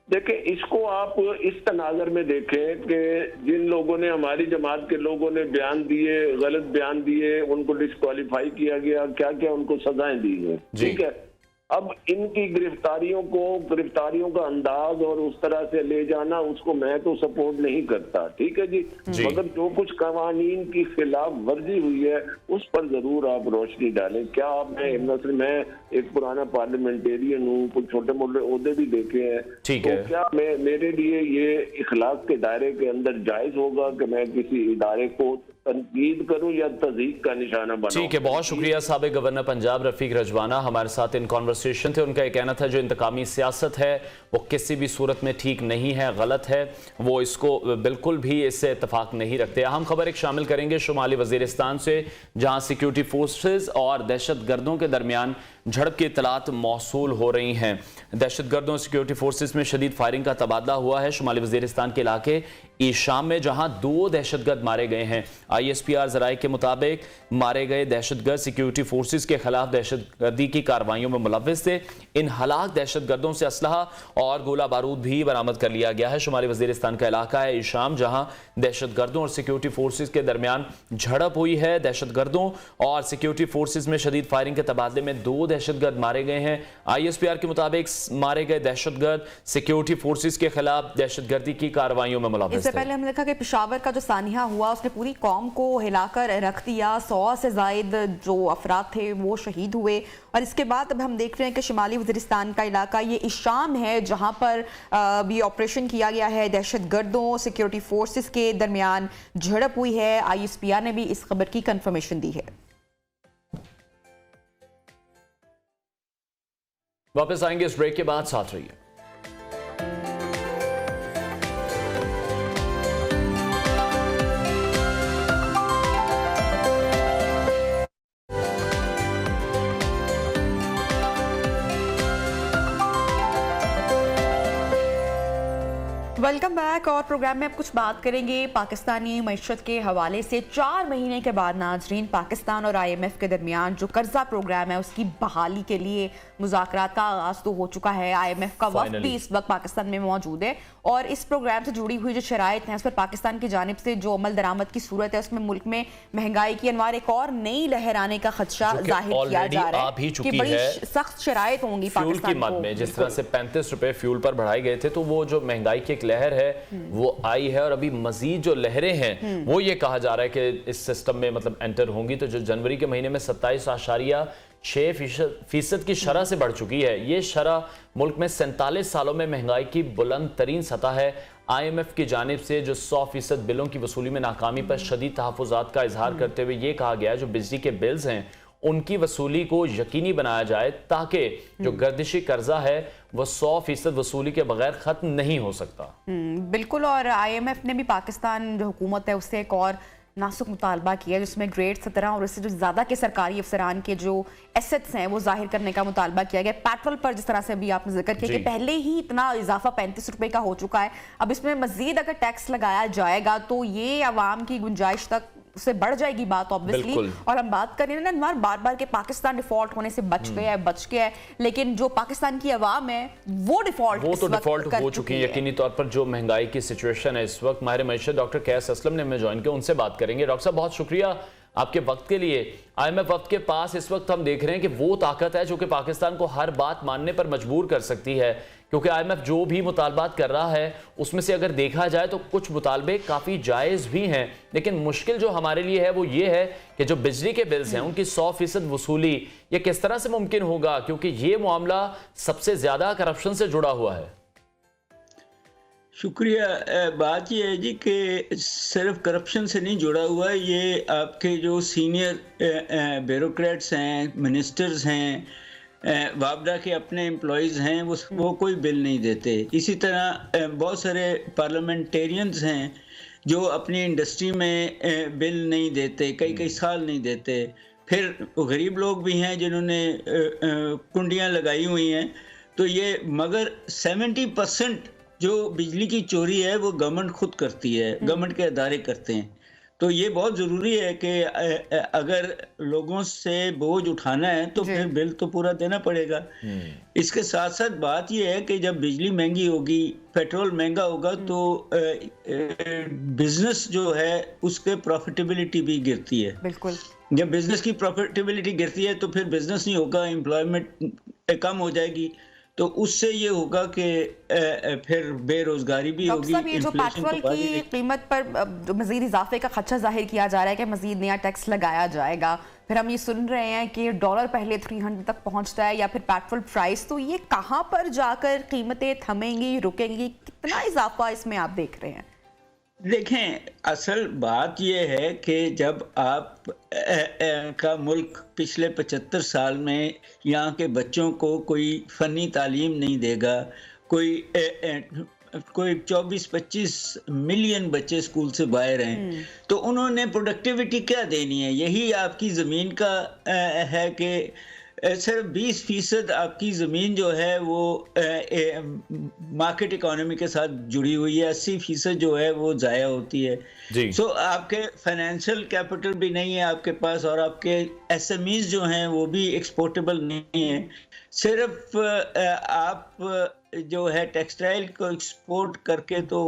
देखिए, इसको आप इस तनाजर में देखें कि जिन लोगों ने, हमारी जमात के लोगों ने बयान दिए, गलत बयान दिए, उनको डिस्क्वालीफाई किया गया, क्या क्या उनको सजाएं दी गई। ठीक है, अब इनकी गिरफ्तारियों का अंदाज और उस तरह से ले जाना, उसको मैं तो सपोर्ट नहीं करता। ठीक है जी, मगर जो कुछ कवानीन की खिलाफ वर्जी हुई है उस पर जरूर आप रोशनी डालें। क्या मैं एक पुराना पार्लियामेंटेरियन हूँ, कुछ छोटे मोटे ओहदे भी देखे हैं, तो क्या मेरे लिए ये इखलाक के दायरे के अंदर जायज होगा कि मैं किसी इदारे को तनकीद करूं या तज़हीक का निशाना बनाऊं? ठीक है, बहुत शुक्रिया। साबिक गवर्नर पंजाब रफीक रजवाना हमारे साथ इन कॉन्वर्सेशन थे। उनका यह कहना था जो इंतकामी सियासत है वो किसी भी सूरत में ठीक नहीं है, गलत है, वो इसको बिल्कुल भी इससे इत्तफाक नहीं रखते। अहम खबर एक शामिल करेंगे शुमाली वजीरिस्तान से, जहां सिक्योरिटी फोर्सेज और दहशत गर्दों के दरमियान झड़प की इतलात मौसूल हो रही हैं। दहशत गर्दों और सिक्योरिटी फोर्सेज में शदीद फायरिंग का तबादला हुआ है शुमाली वजीरिस्तान के इलाके ईशाम में, जहां 2 दहशतगर्द मारे गए हैं। ISPR जराये के मुताबिक मारे गए दहशतगर्द सिक्योरिटी फोर्सेज के खिलाफ दहशतगर्दी की कार्रवाइयों में मुलव्विस थे। इन हलाक दहशतगर्दों से असलहा और गोला बारूद भी बरामद कर लिया गया है। शुमाली वजीरिस्तान का इलाका है ईशाम, जहां दहशतगर्दों और सिक्योरिटी फोर्सेज के दरमियान झड़प हुई है। दहशतगर्दों और सिक्योरिटी फोर्सेज में शदीद फायरिंग के तबादले में 2 दहशतगर्द मारे गए हैं। ISPR के मुताबिक मारे गए दहशतगर्द सिक्योरिटी फोर्सेज के खिलाफ दहशतगर्दी की कार्रवाइयों में मुलव्विस। इससे पहले हमने देखा कि पेशावर का जो सानिया हुआ उसने पूरी कौम को हिलाकर रख दिया, 100 से जायद जो अफराद थे वो शहीद हुए। और इसके बाद अब हम देख रहे हैं कि शुमाली वज़ीरिस्तान का इलाका ये ईशाम है, जहां पर भी ऑपरेशन किया गया है। दहशतगर्दों सिक्योरिटी फोर्सेस के दरमियान झड़प हुई है। ISPR ने भी इस खबर की कंफर्मेशन दी है। वापस आएंगे इस ब्रेक के बाद, साथ रहिए। Welcome back. और प्रोग्राम में अब कुछ बात करेंगे पाकिस्तानी मईशत के हवाले से। 4 महीने के बाद नाजरीन, पाकिस्तान और IMF के दरमियान जो कर्जा प्रोग्राम है उसकी बहाली के लिए मुज़ाकरात का आगाज तो हो चुका है। IMF का वफ़द भी इस वक्त पाकिस्तान में मौजूद है और इस प्रोग्राम से जुड़ी हुई जो शराइत हैं उस पर पाकिस्तान की जानिब से जो अमल दरामद की सूरत है उसमें मुल्क में महंगाई की अनवार एक और नई लहर आने का खदशा जाहिर किया जा रहा है कि बड़ी सख्त शराइत होंगी पाकिस्तान को। में जिस तरह से 35 रुपए फ्यूल पर बढ़ाए गए थे, तो वो जो महंगाई की एक लहर है वो आई है और अभी मजीद जो लहरें हैं वो ये कहा जा रहा है कि इस सिस्टम में मतलब एंटर होंगी। तो जो जनवरी के महीने में 27.6% की शरह से बढ़ चुकी है। ये शरह मुल्क में 47 सालों में महंगाई की बुलंद तरीन सतह है। IMF की जानिब से जो 100% बिलों की वसूली में नाकामी पर शदीद तहफ़्फ़ुज़ात का इजहार करते हुए ये कहा गया है जो बिजली के बिल्स हैं उनकी वसूली को यकीनी बनाया जाए, ताकि जो गर्दिशी कर्जा है वो 100% वसूली के बगैर खत्म नहीं हो सकता। बिल्कुल। और IMF ने भी पाकिस्तान जो हुकूमत है उससे एक और नासुक मुतालबा किया जिसमें ग्रेड 17 और इससे जो ज़्यादा के सरकारी अफसरान के जो एसेट्स हैं वो जाहिर करने का मुतालबा किया गया। पेट्रोल पर जिस तरह से अभी आपने जिक्र किया कि पहले ही इतना इजाफा 35 रुपए का हो चुका है, अब इसमें मजीद अगर टैक्स लगाया जाएगा तो ये आवाम की गुंजाइश तक उससे बढ़ जाएगी बात ऑब्वियसली। और हम बात कर रहे हैं ना बार बार के पाकिस्तान डिफॉल्ट होने से बच गया है, लेकिन जो पाकिस्तान की आवाम है वो डिफॉल्ट हो चुकी है यकीनी तौर पर। जो महंगाई की सिचुएशन है इस वक्त, माहिर मईशत डॉक्टर कैस असलम ने हमें ज्वाइन किया, उनसे बात करेंगे। डॉक्टर साहब बहुत शुक्रिया आपके वक्त के लिए। IMF वक्त के पास इस वक्त हम देख रहे हैं कि वो ताकत है जो कि पाकिस्तान को हर बात मानने पर मजबूर कर सकती है, क्योंकि IMF जो भी मुतालबात कर रहा है उसमें से अगर देखा जाए तो कुछ मुतालबे काफ़ी जायज़ भी हैं, लेकिन मुश्किल जो हमारे लिए है वो ये है कि जो बिजली के बिल्स हैं उनकी 100% वसूली ये किस तरह से मुमकिन होगा, क्योंकि ये मामला सबसे ज़्यादा करप्शन से जुड़ा हुआ है। शुक्रिया। बात यह है जी कि सिर्फ करप्शन से नहीं जुड़ा हुआ, ये आपके जो सीनियर ब्यूरोक्रेट्स हैं, मिनिस्टर्स हैं, वापडा के अपने एम्प्लॉयज़ हैं, वो कोई बिल नहीं देते। इसी तरह बहुत सारे पार्लियामेंटेरियंस हैं जो अपनी इंडस्ट्री में बिल नहीं देते, कई साल नहीं देते। फिर गरीब लोग भी हैं जिन्होंने कुंडियाँ लगाई हुई हैं। तो ये मगर 70% जो बिजली की चोरी है वो गवर्नमेंट खुद करती है, गवर्नमेंट के अदारे करते हैं। तो ये बहुत ज़रूरी है कि अगर लोगों से बोझ उठाना है तो फिर बिल तो पूरा देना पड़ेगा। इसके साथ साथ बात ये है कि जब बिजली महंगी होगी, पेट्रोल महंगा होगा, तो बिजनेस जो है उसके प्रॉफिटेबिलिटी भी गिरती है। बिल्कुल, जब बिजनेस की प्रॉफिटेबिलिटी गिरती है तो फिर बिजनेस नहीं होगा, एम्प्लॉयमेंट कम हो जाएगी, तो उससे ये होगा कि फिर बेरोजगारी भी होगी। ये जो पेट्रोल की कीमत पर मजीद इजाफे का खदशा जाहिर किया जा रहा है कि मजीद नया टैक्स लगाया जाएगा, फिर हम ये सुन रहे हैं कि डॉलर पहले 300 तक पहुंचता है या फिर पेट्रोल प्राइस, तो ये कहां पर जाकर कीमतें थमेंगी, रुकेंगी, कितना इजाफा इसमें आप देख रहे हैं? देखें, असल बात यह है कि जब आप का मुल्क पिछले 75 साल में यहाँ के बच्चों को कोई फ़नी तालीम नहीं देगा, कोई 24-25 मिलियन बच्चे स्कूल से बाहर हैं, तो उन्होंने प्रोडक्टिविटी क्या देनी है? यही आपकी ज़मीन का है कि सिर्फ 20% आपकी ज़मीन जो है वो मार्केट इकोनॉमी के साथ जुड़ी हुई है, 80% जो है वो ज़ाया होती है। सो आपके फाइनेंशियल कैपिटल भी नहीं है आपके पास, और आपके SMEs जो हैं वो भी एक्सपोर्टेबल नहीं है। सिर्फ आप जो है टेक्सटाइल को एक्सपोर्ट करके तो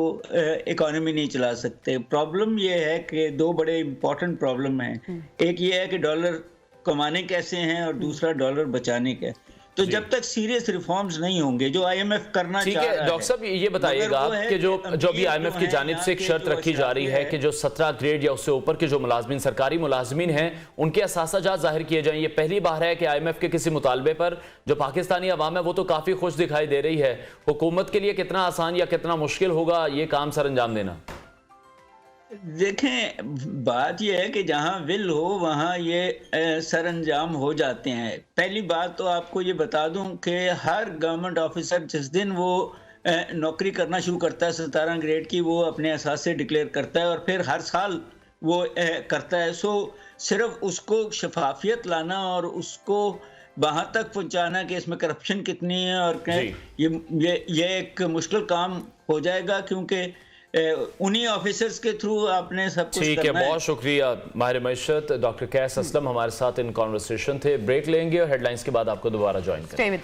इकोनॉमी नहीं चला सकते। प्रॉब्लम ये है कि दो बड़े इम्पोर्टेंट प्रॉब्लम हैं। एक ये है कि डॉलर कमाने कैसे हैं, और दूसरा डॉलर बचाने के। तो जब तक सीरियस रिफॉर्म्स नहीं होंगे जो IMF करना चाह रहा है। डॉक्टर साहब ये बताइएगा कि जो अभी IMF की जानिब से एक शर्त रखी जा रही है कि जो 17 ग्रेड या उससे ऊपर के जो मुलाजमीन, सरकारी मुलाजमीन हैं, उनके असासाजात जाहिर किए जाएं। ये पहली बार है कि IMF के किसी मुतालबे पर जो पाकिस्तानी अवाम है वो तो काफ़ी खुश दिखाई दे रही है। हुकूमत के लिए कितना आसान या कितना मुश्किल होगा ये काम सर अंजाम देना? देखें, बात यह है कि जहाँ विल हो वहाँ ये सरअंजाम हो जाते हैं। पहली बात तो आपको ये बता दूं कि हर गवर्नमेंट ऑफिसर जिस दिन वो नौकरी करना शुरू करता है 17 ग्रेड की, वो अपने एहसास से डिक्लेयर करता है और फिर हर साल वो करता है। सो सिर्फ उसको शफाफियत लाना और उसको वहाँ तक पहुँचाना कि इसमें करप्शन कितनी है और ये एक मुश्किल काम हो जाएगा, क्योंकि उन्हीं ऑफिसर्स के थ्रू आपने सब कुछ ठीक है। बहुत शुक्रिया माहिर मईशत डॉक्टर कैस असलम हमारे साथ इन कॉन्वर्सेशन थे। ब्रेक लेंगे और हेडलाइंस के बाद आपको दोबारा ज्वाइन करेंगे।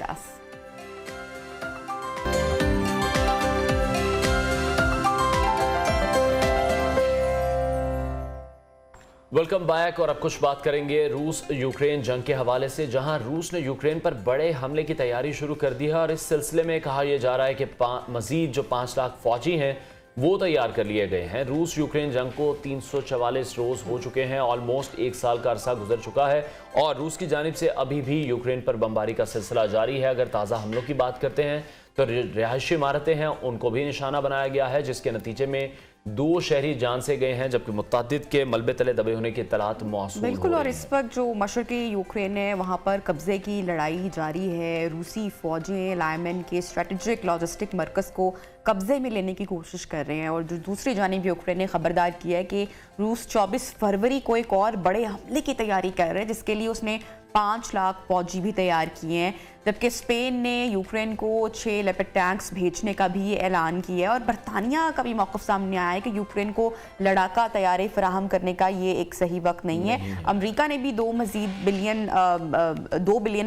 Welcome back. और अब कुछ बात करेंगे रूस यूक्रेन जंग के हवाले से, जहां रूस ने यूक्रेन पर बड़े हमले की तैयारी शुरू कर दी है और इस सिलसिले में कहा यह जा रहा है कि मजीद जो 5 लाख फौजी हैं वो तैयार कर लिए गए हैं। रूस यूक्रेन जंग को 344 रोज हो चुके हैं, ऑलमोस्ट 1 साल का अरसा गुजर चुका है और रूस की जानिब से अभी भी यूक्रेन पर बमबारी का सिलसिला जारी है। अगर ताज़ा हमलों की बात करते हैं तो रिहायशी इमारतें हैं उनको भी निशाना बनाया गया है, जिसके नतीजे में 2 शहरी जान से गए हैं, जबकि मुतअद्दिद के मलबे तले दबे होने की इत्तलात मौसूल बिल्कुल। और इस वक्त जो मशरकी यूक्रेन है वहाँ पर कब्जे की लड़ाई जारी है। रूसी फौजें लायमन के स्ट्रेटेजिक लॉजिस्टिक मरकज़ को कब्जे में लेने की कोशिश कर रहे हैं और जो दूसरी जानिब यूक्रेन ने खबरदार किया है कि रूस 24 फरवरी को एक और बड़े हमले की तैयारी कर रहे हैं, जिसके लिए उसने 5 लाख फौजी भी तैयार किए हैं। जबकि स्पेन ने यूक्रेन को 6 लेपर्ड टैंक्स भेजने का भी ऐलान किया है और बरतानिया का भी मौक़िफ़ सामने आया है कि यूक्रेन को लड़ाका तैयारे फराहम करने का ये एक सही वक्त नहीं है। अमेरिका ने भी 2 बिलियन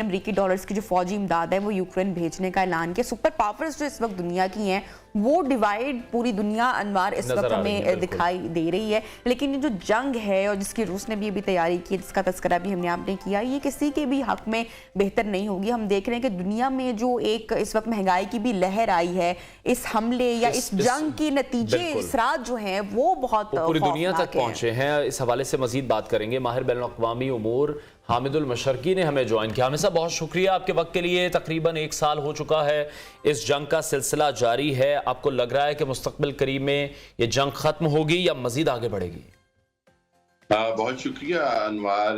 अमेरिकी डॉलर्स की जो फौजी इमदाद है वो यूक्रेन भेजने का ऐलान किया। सुपर पावर्स जो इस वक्त दुनिया की हैं वो डिवाइड पूरी दुनिया अनवार इस वक्त हमें दिखाई दे रही है। लेकिन ये जो जंग है और जिसकी रूस ने भी अभी तैयारी की, जिसका तस्करा भी हमने आपने किया, ये किसी के भी हक में बेहतर नहीं होगी। हम देख रहे हैं कि दुनिया में जो एक इस वक्त महंगाई की भी लहर आई है, इस हमले या इस जंग के नतीजे असरात जो हैं वो बहुत पूरी दुनिया तक पहुंचे हैं। इस हवाले से मजीद बात करेंगे। माहिर बैनुल-अक़वामी उमूर हामिदुल मशरकी ने हमें ज्वाइन किया। हामिद साहब, बहुत शुक्रिया आपके वक्त के लिए। तकरीबन 1 साल हो चुका है, इस जंग का सिलसिला जारी है। आपको लग रहा है कि मुस्तकबिल करीब में ये जंग खत्म होगी या मजीद आगे बढ़ेगी? बहुत शुक्रिया अनवार।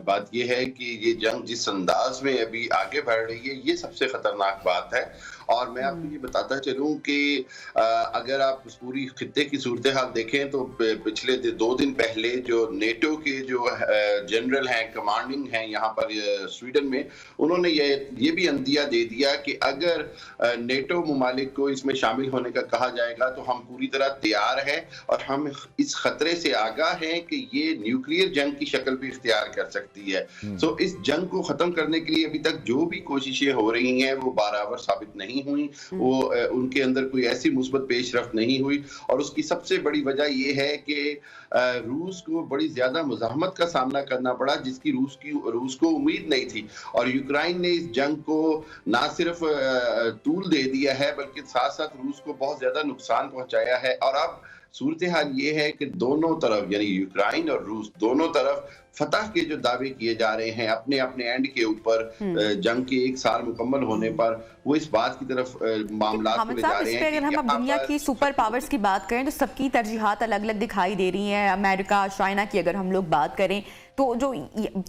बात यह है कि ये जंग जिस अंदाज में अभी आगे बढ़ रही है, ये सबसे खतरनाक बात है। और मैं आपको ये बताता चलूं कि अगर आप उस पूरी खित्ते की सूरत हाल देखें तो पिछले 2 दिन पहले जो नेटो के जो जनरल हैं, कमांडिंग हैं यहाँ पर स्वीडन में, उन्होंने ये भी अंदिया दे दिया कि अगर नेटो मुमालिक को इसमें शामिल होने का कहा जाएगा तो हम पूरी तरह तैयार हैं और हम इस खतरे से आगाह हैं कि ये न्यूक्लियर जंग की शक्ल भी इख्तियार कर सकती है। तो इस जंग को खत्म करने के लिए अभी तक जो भी कोशिशें हो रही हैं वो बराबर साबित नहीं हुई, वो उनके अंदर कोई ऐसी मुस्बत पेशरफ्त नहीं हुई। और उसकी सबसे बड़ी वजह ये है कि रूस को बड़ी ज्यादा मुज़ाहमत का सामना करना पड़ा, जिसकी रूस को उम्मीद नहीं थी। और यूक्रेन ने इस जंग को ना सिर्फ तूल दे दिया है बल्कि साथ साथ रूस को बहुत ज्यादा नुकसान पहुंचाया है। और अब सूरत हाल ये है कि दोनों तरफ यानी यूक्रेन और रूस दोनों तरफ फतह के जो दावे किए जा रहे हैं अपने अपने एंड के ऊपर, जंग के 1 साल मुकम्मल होने पर वो इस बात की तरफ मामला ले जा रहे हैं। अगर हम अब दुनिया की सुपर पावर्स की बात करें तो सबकी तरजीहात अलग अलग दिखाई दे रही हैं। अमेरिका, चाइना की अगर हम लोग बात करें तो जो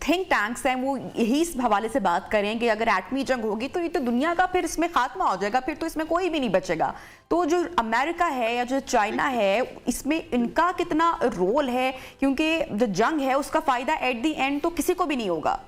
थिंक टैंक्स हैं वो यही इस हवाले से बात करें कि अगर एटमी जंग होगी तो ये तो दुनिया का फिर इसमें खात्मा हो जाएगा, फिर तो इसमें कोई भी नहीं बचेगा। तो जो अमेरिका है या जो चाइना है, इसमें इनका कितना रोल है? क्योंकि जो जंग है उसका फायदा एट द एंड तो किसी को भी नहीं होगा।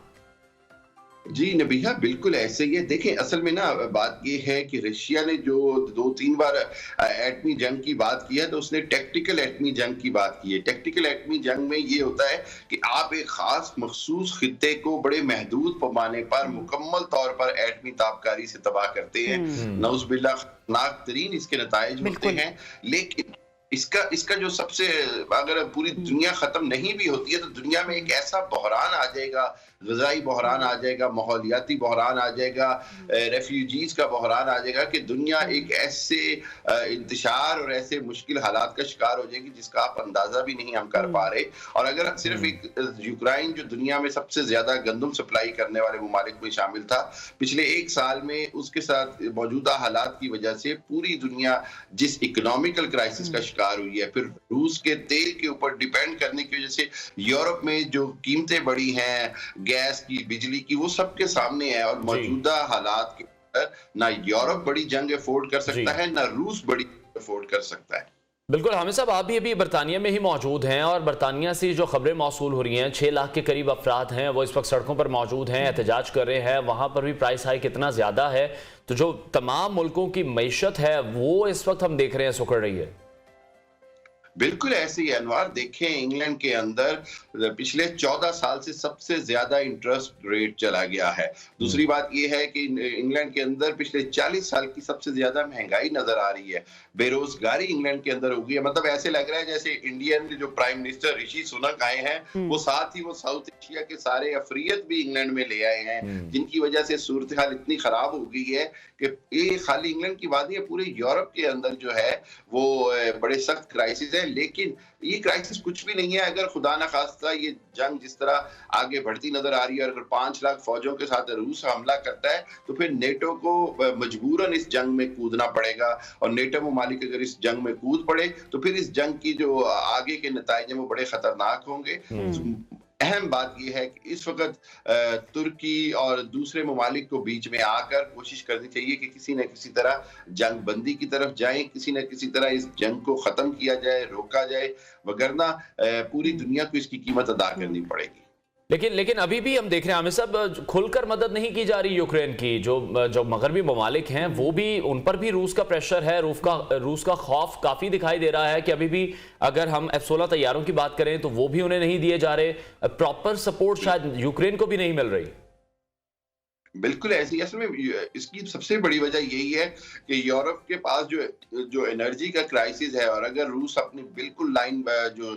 जी नबीहा, बिल्कुल ऐसे ही है। देखें, असल में ना बात ये है कि रशिया ने जो 2-3 बार एटमी जंग की बात की है तो उसने टैक्टिकल एटमी जंग की बात की है। टैक्टिकल एटमी जंग में ये होता है कि आप एक खास मखसूस खित्ते को बड़े महदूद पैमाने पर मुकम्मल तौर पर एटमी ताबकारी से तबाह करते हैं। नौज़ुबिल्लाह खतरनाक तरीन इसके नताइज होते हैं। लेकिन इसका जो सबसे, अगर पूरी दुनिया खत्म नहीं भी होती है तो दुनिया में एक ऐसा बहरान आ जाएगा, ग़िज़ाई बहरान आ जाएगा, माहौलियाती बहरान आ जाएगा, रेफ्यूजीज का बहरान आ जाएगा कि दुनिया एक ऐसे इंतशार और ऐसे मुश्किल हालात का शिकार हो जाएगी जिसका आप अंदाजा भी नहीं हम कर पा रहे। और अगर सिर्फ एक यूक्रेन जो दुनिया में सबसे ज्यादा गंदम सप्लाई करने वाले मुमालिक में शामिल था, पिछले 1 साल में उसके साथ मौजूदा हालात की वजह से पूरी दुनिया जिस इकोनॉमिकल क्राइसिस का शिकार हुई है, फिर रूस के तेल के ऊपर डिपेंड करने की वजह से यूरोप में जो कीमतें बढ़ी हैं, गैस की, बिजली की, वो सबके सामने है। और मौजूदा हालात के अंदर ना यूरोप बड़ी जंग अफोर्ड कर सकता है, ना रूस बड़ी अफोर्ड कर सकता है। बिल्कुल। हामिद साहब, आप भी अभी बरतानिया में ही मौजूद हैं और बरतानिया से जो खबरें मौसूल हो रही हैं, 6 लाख के करीब अफराद हैं वो इस वक्त सड़कों पर मौजूद हैं, एहतजाज कर रहे हैं। वहां पर भी प्राइस हाइक इतना ज्यादा है तो जो तमाम मुल्कों की मईशत है वो इस वक्त हम देख रहे हैं सुकड़ रही है। बिल्कुल ऐसे ही अनवार, देखें इंग्लैंड के अंदर पिछले 14 साल से सबसे ज्यादा इंटरेस्ट रेट चला गया है। दूसरी बात यह है कि इंग्लैंड के अंदर पिछले 40 साल की सबसे ज्यादा महंगाई नजर आ रही है। बेरोजगारी इंग्लैंड के अंदर हो गई है। मतलब ऐसे लग रहा है जैसे इंडियन जो प्राइम मिनिस्टर ऋषि सुनक आए हैं, वो साथ ही वो साउथ एशिया के सारे अफरियत भी इंग्लैंड में ले आए हैं, जिनकी वजह से सूरत हाल इतनी खराब हो गई है कि ये खाली इंग्लैंड की बात नहीं है, पूरे यूरोप के अंदर जो है वो बड़े सख्त क्राइसिस है। लेकिन ये क्राइसिस कुछ भी नहीं है अगर खुदा न खास्ता ये जंग जिस तरह आगे बढ़ती नजर आ रही है और अगर 5 लाख फौजों के साथ रूस हमला करता है तो फिर नेटो को मजबूरन इस जंग में कूदना पड़ेगा। और नेटो ममालिक अगर इस जंग में कूद पड़े तो फिर इस जंग की जो आगे के नतीजे हैं वो बड़े खतरनाक होंगे। अहम बात यह है कि इस वक्त तुर्की और दूसरे ममालिक को बीच में आकर कोशिश करनी चाहिए कि किसी न किसी तरह जंग बंदी की तरफ जाएं, किसी न किसी तरह इस जंग को खत्म किया जाए, रोका जाए, वगरना पूरी दुनिया को इसकी कीमत अदा करनी पड़ेगी। लेकिन अभी भी हम देख रहे हैं हमें सब खुलकर मदद नहीं की जा रही यूक्रेन की। जो मगरबी ममालिक हैं वो भी, उन पर भी रूस का प्रेशर है, रूस का खौफ काफी दिखाई दे रहा है कि अभी भी अगर हम F-16 तैयारों की बात करें तो वो भी उन्हें नहीं दिए जा रहे। प्रॉपर सपोर्ट शायद यूक्रेन को भी नहीं मिल रही। बिल्कुल ऐसी, असल में इसकी सबसे बड़ी वजह यही है कि यूरोप के पास जो एनर्जी का क्राइसिस है, और अगर रूस अपनी बिल्कुल लाइन जो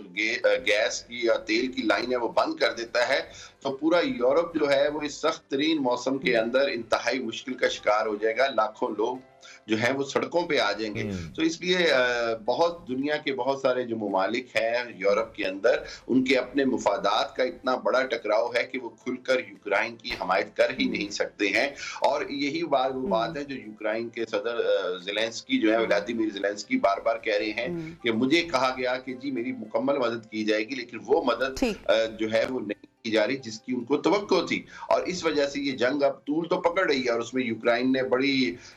गैस की या तेल की लाइन है वो बंद कर देता है, तो पूरा यूरोप जो है वो इस सख्त तरीन मौसम के अंदर इंतहाई मुश्किल का शिकार हो जाएगा। लाखों लोग जो है वो सड़कों पे आ जाएंगे। तो इसलिए बहुत दुनिया के बहुत सारे जो ममालिक हैं यूरोप के अंदर, उनके अपने मुफादात का इतना बड़ा टकराव है कि वो खुलकर यूक्रेन की हमायत कर ही नहीं सकते हैं। और यही वो बात है जो यूक्रेन के सदर ज़ेलेंस्की जो है, व्लादिमीर ज़ेलेंस्की बार बार कह रहे हैं कि मुझे कहा गया कि जी मेरी मुकम्मल मदद की जाएगी, लेकिन वो मदद जो है वो नहीं की जा रही जिसकी उनको तवक्को थी। और इस वजह से ये जंग अब तूल तो पकड़ रही है, और उसमें यूक्रेन ने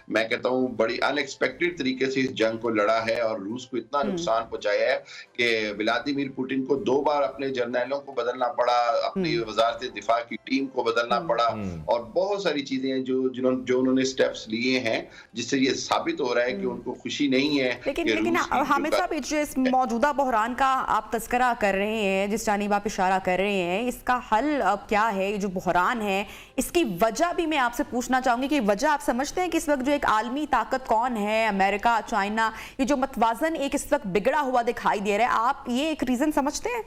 मैं कहता हूँ बड़ी अनएक्सपेक्टेड तरीके से इस जंग को लड़ा है और रूस को इतना नुकसान पहुंचाया है कि व्लादिमीर पुतिन को 2 बार अपने जर्नैलों को बदलना पड़ा, अपनी वजारत दिफा की टीम को बदलना पड़ा, और बहुत सारी चीजें हैं जो उन्होंने स्टेप्स लिए हैं, जिससे ये साबित हो रहा है कि उनको खुशी नहीं है। लेकिन हामिद साहब, जो इस मौजूदा बहरान का आप तस्करा कर रहे हैं, जिस जानिब आप इशारा कर रहे हैं, इसका हल अब क्या है? ये जो बहरान है इसकी वजह भी मैं आपसे पूछना चाहूंगी कि वजह आप समझते हैं कि इस वक्त जो एक आलमी ताकत कौन है, अमेरिका, चाइना, ये जो मतवाजन एक इस वक्त बिगड़ा हुआ दिखाई दे रहा है, आप ये एक रीजन समझते हैं?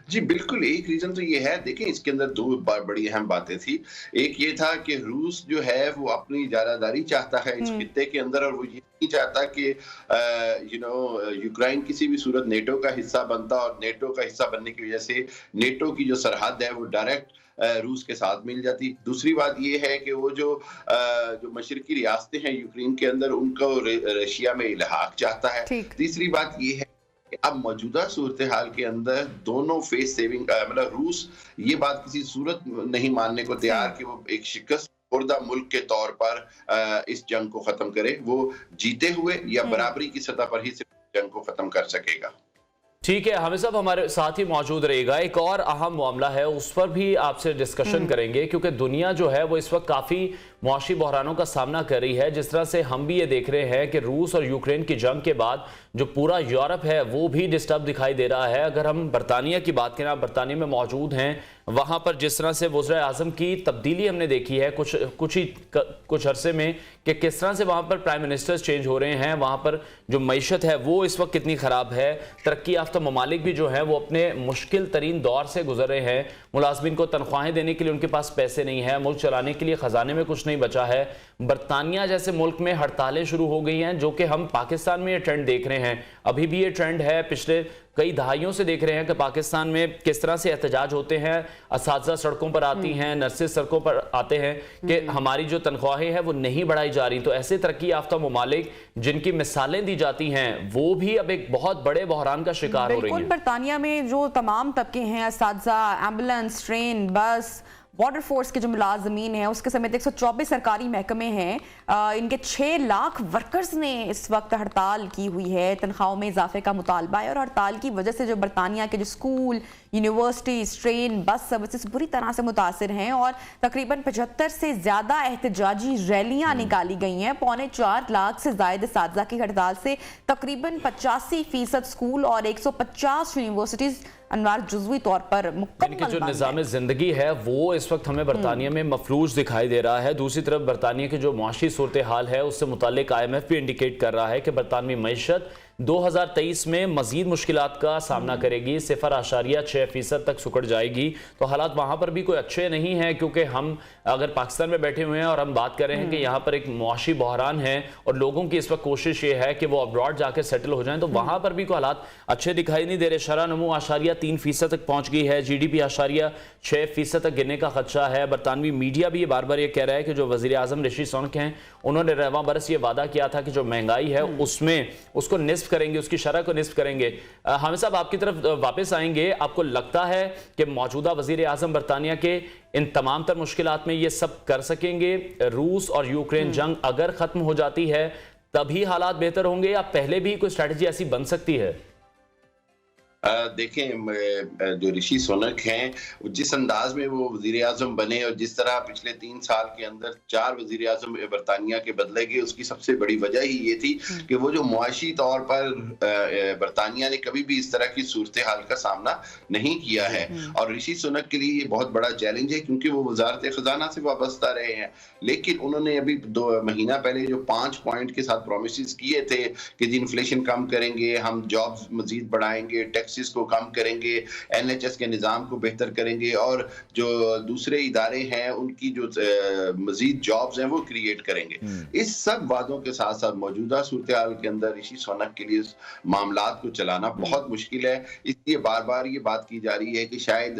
जी बिल्कुल, एक रीजन तो ये है, देखिए इसके अंदर 2 बड़ी अहम बातें थी। एक ये था कि रूस जो है वो अपनी जारादारी चाहता है इस खित्ते के अंदर, और वो ये नहीं चाहता कि यूक्रेन किसी भी सूरत नेटो का हिस्सा बनता, और नेटो का हिस्सा बनने की वजह से नेटो की जो सरहद है वो डायरेक्ट रूस के साथ मिल जाती। दूसरी बात ये है कि वो जो मशरकी रियासतें हैं यूक्रेन के अंदर, उनको रशिया में इल्हाक चाहता है। तीसरी बात ये है अब मौजूदा सूरत हाल के अंदर दोनों फेस सेविंग, मतलब रूस ये बात किसी सूरत नहीं मानने को तैयार कि वो एक शिकस्त खुर्दा मुल्क के तौर पर इस जंग को खत्म करे। वो जीते हुए या बराबरी की सतह पर ही सिर्फ जंग को खत्म कर सकेगा। ठीक है, हामिद साहब हमारे साथ ही मौजूद रहेगा। एक और अहम मामला है, उस पर भी आपसे डिस्कशन करेंगे, क्योंकि दुनिया जो है वो इस वक्त काफ़ी मुआशी बहरानों का सामना कर रही है। जिस तरह से हम भी ये देख रहे हैं कि रूस और यूक्रेन की जंग के बाद जो पूरा यूरोप है वो भी डिस्टर्ब दिखाई दे रहा है। अगर हम बरतानिया की बात करें, आप बरतानिया में मौजूद हैं, वहाँ पर जिस तरह से वज़ीर आज़म की तब्दीली हमने देखी है कुछ अरसे में, कि किस तरह से वहाँ पर प्राइम मिनिस्टर्स चेंज हो रहे हैं, वहाँ पर जो मईशत है वो इस वक्त कितनी ख़राब है, तरक्की याफ्ता ममालिक भी जो है वो अपने मुश्किल तरीन दौर से गुजर रहे हैं, मुलाजमिन को तनख्वाहें देने के लिए उनके पास पैसे नहीं है, मुल्क चलाने के लिए ख़जाने में कुछ नहीं बचा है। बरतानिया जैसे मुल्क में हड़तालें शुरू हो गई हैं, जो कि हम पाकिस्तान में ये ट्रेंड देख रहे हैं, अभी भी ये ट्रेंड है, पिछले कई दहाइयों से देख रहे हैं कि पाकिस्तान में किस तरह से एहतजाज होते हैं, असातिज़ा सड़कों पर आती हैं, नर्सेज सड़कों पर आते हैं कि हमारी जो तनख्वाहें हैं वो नहीं बढ़ाई जा रही। तो ऐसे तरक्की याफ्ता ममालिक जिनकी मिसालें दी जाती हैं वो भी अब एक बहुत बड़े बहरान का शिकार हो रही हैं। बरतानिया में जो तमाम तबके हैं, असातिज़ा, एम्बुलेंस, ट्रेन, बस, बॉर्डर फोर्स के जो मुलाजमीन हैं, उसके समेत 124 सरकारी महकमे हैं, इनके 6 लाख वर्कर्स ने इस वक्त हड़ताल की हुई है। तनख्वाहों में इजाफे का मुतालबा है, और हड़ताल की वजह से जो बरतानिया के जो school, universities, train, bus services बुरी तरह से मुतासिर हैं, और तकरीबन 75 से ज़्यादा एहतजाजी रैलियाँ निकाली गई हैं। 4.25 लाख से ज़ायद असातिज़ा की हड़ताल से तकरीबन 85% स्कूल और 150 यूनिवर्सिटीज़ अनवार जुज़वी तौर पर इनकी जो निज़ाम ज़िंदगी है वो इस वक्त हमें बरतानिया में मफलूज दिखाई दे रहा है। दूसरी तरफ बरतानिया की जो मुआशी सूरत हाल है उससे मुताल्लिक IMF भी इंडिकेट कर रहा है कि बरतानवी मईशत 2023 में मजीद मुश्किलात का सामना करेगी, 0.6% तक सुकड़ जाएगी। तो हालात वहाँ पर भी कोई अच्छे नहीं हैं, क्योंकि हम अगर पाकिस्तान में बैठे हुए हैं और हम बात कर रहे हैं कि यहाँ पर एक मुआशी बहरान है और लोगों की इस वक्त कोशिश ये है कि वो अब्रॉड जाकर सेटल हो जाएं, तो वहाँ पर भी कोई हालात अच्छे दिखाई नहीं दे रहे। शरह नमू 0.3% तक पहुँच गई है, GDP 0.6% तक गिरने का खदशा है। बरतानवी मीडिया भी ये बार बार ये कह रहा है कि जो वज़ीर आज़म ऋषि सुनक हैं, उन्होंने रवां बरस ये वादा किया था कि जो महंगाई है उसमें उसको निस्फ करेंगे, उसकी शरह को निस्फ करेंगे। हामिद साहब आपकी तरफ वापस आएंगे। आपको लगता है कि मौजूदा वजीर आजम बरतानिया के इन तमाम तर मुश्किलात में ये सब कर सकेंगे? रूस और यूक्रेन जंग अगर खत्म हो जाती है तभी हालात बेहतर होंगे, या पहले भी कोई स्ट्रैटेजी ऐसी बन सकती है? देखें, जो ऋषि सुनक हैं, जिस अंदाज में वो वजीर आजम बने और जिस तरह पिछले 3 साल के अंदर 4 वजीर आजम बरतानिया के बदले गए, उसकी सबसे बड़ी वजह ही ये थी कि वो जो मुआशी तौर पर बरतानिया ने कभी भी इस तरह की सूरत हाल का सामना नहीं किया है। और ऋषि सुनक के लिए ये बहुत बड़ा चैलेंज है, क्योंकि वो वजारत खजाना से वाबस्ता रहे हैं। लेकिन उन्होंने अभी 2 महीना पहले जो 5 पॉइंट के साथ प्रोमिस किए थे कि जी इन्फ्लेशन कम करेंगे, हम जॉब्स मजीद बढ़ाएंगे, टैक्सेस को कम करेंगे, एनएचएस के निज़ाम को बेहतर करेंगे और जो दूसरे इदारे हैं उनकी जो मजीद जॉब्स हैं वो क्रिएट करेंगे। इस सब वादों के साथ साथ मौजूदा सूरत हाल के अंदर ऋषि सुनक के लिए मामलात को चलाना बहुत मुश्किल है। इसलिए बार बार ये बात की जा रही है कि शायद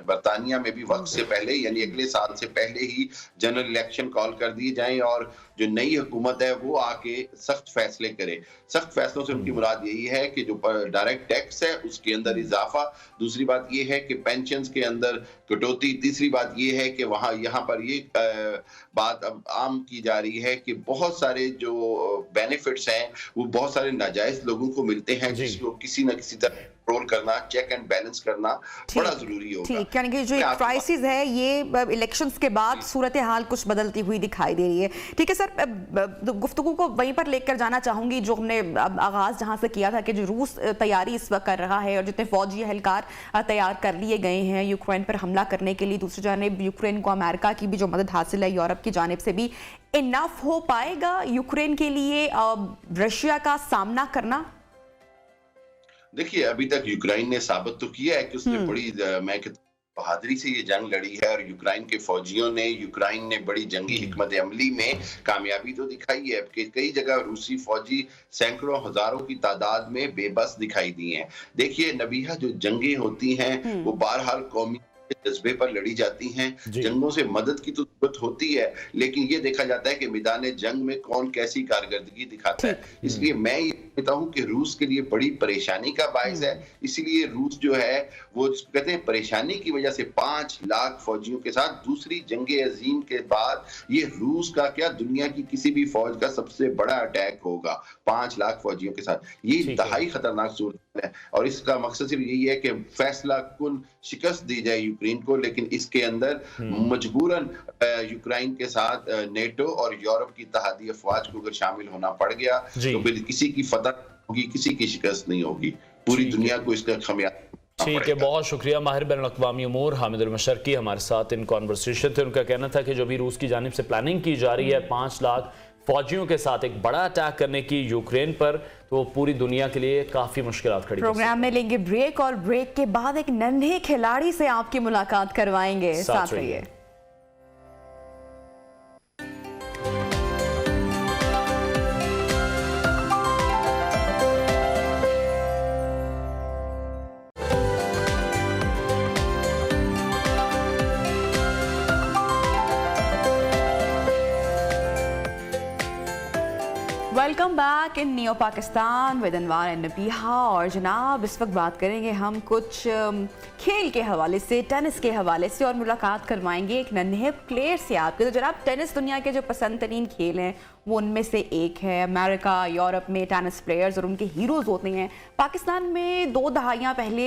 बरतानिया में भी वक्त से पहले, यानी अगले साल से पहले ही जनरल इलेक्शन कॉल कर दिए जाएं और जो नई हुकूमत है वो आके सख्त फैसले करे। सख्त फैसलों से उनकी मुराद यही है कि जो डायरेक्ट टैक्स है उसके अंदर इजाफा, दूसरी बात ये है कि पेंशन्स के अंदर कटौती, तीसरी बात ये है कि यहाँ पर ये बात अब आम की जा रही है कि बहुत सारे जो बेनिफिट्स हैं वो बहुत सारे नाजायज लोगों को मिलते हैं, जिसको किसी न किसी तरह कंट्रोल करना, चेक एंड बैलेंस करना बड़ा जरूरी होगा। ठीक, यानी कि जो एक क्राइसिस है ये इलेक्शंस के बाद सूरत हाल कुछ बदलती हुई दिखाई दे रही है। ठीक है सर, गुफ्तगू को वहीं पर लेकर जाना चाहूंगी जो हमने आगाज जहां से किया था कि जो रूस तैयारी इस वक्त कर रहा है और जितने फौजी एहलकार तैयार कर लिए गए हैं यूक्रेन पर हमला करने के लिए, दूसरी जानिब यूक्रेन को अमेरिका की भी जो मदद हासिल है यूरोप की जानिब से भी, इनफ हो पाएगा यूक्रेन के लिए रशिया का सामना करना? देखिए, अभी तक यूक्रेन ने साबित तो किया है कि उसने बड़ी मैं बहादुरी से ये जंग लड़ी है और यूक्रेन के फौजियों ने, यूक्रेन ने बड़ी जंगी हिकमत अमली में कामयाबी तो दिखाई है कि कई जगह रूसी फौजी सैकड़ों हजारों की तादाद में बेबस दिखाई दी हैं। देखिए नबीहा, जो जंगें होती हैं वो बहरहाल कौमी जज्बे पर लड़ी जाती हैं। जंगों से मदद की तो जरूरत होती है, लेकिन ये देखा जाता है कि मैदान जंग में कौन कैसी कारकर्दगी दिखाता है। इसलिए मैं ये कहता हूँ कि रूस के लिए बड़ी परेशानी का बाइस है। इसीलिए रूस जो है वो कहते हैं परेशानी की वजह से 5 लाख फौजियों के साथ दूसरी जंगे अजीम के बाद ये रूस का क्या दुनिया की किसी भी फौज का सबसे बड़ा अटैक होगा 5 लाख फौजियों के साथ। ये इंतहाई खतरनाक सूरत है और इसका मकसद सिर्फ यही है कि फैसला कुन शिकस्त दी जाए यूक्रेन को, लेकिन इसके अंदर मजबूरन यूक्रेन के साथ नेटो और यूरोप की इत्तेहादी अफवाज को अगर शामिल होना पड़ गया तो फिर किसी की फतह होगी, किसी की शिकस्त नहीं होगी, पूरी दुनिया को इसका खमियाजा। ठीक है, बहुत शुक्रिया। माहिर बैनुल-अक़वामी उमूर हामिद अल-मशरकी हमारे साथ इन कॉन्वर्सेशन थे। उनका कहना था कि जो भी रूस की जानिब से प्लानिंग की जा रही है 5 लाख फौजियों के साथ एक बड़ा अटैक करने की यूक्रेन पर, तो पूरी दुनिया के लिए काफी मुश्किलात खड़ी। प्रोग्राम में लेंगे ब्रेक और ब्रेक के बाद एक नन्हे खिलाड़ी से आपकी मुलाकात करवाएंगे, साथ रहिए। Welcome back in neo Pakistan with Anwar and Nabiha. और जनाब इस वक्त बात करेंगे हम कुछ खेल के हवाले से, टेनिस के हवाले से, और मुलाकात करवाएंगे एक नन्हे प्लेयर से आपके। तो जनाब टेनिस दुनिया के जो पसंद तरीन खेल हैं वो उनमें से एक है। अमेरिका, यूरोप में टेनिस प्लेयर्स और उनके हीरोज़ होते हैं। पाकिस्तान में 2 दहाइयाँ पहले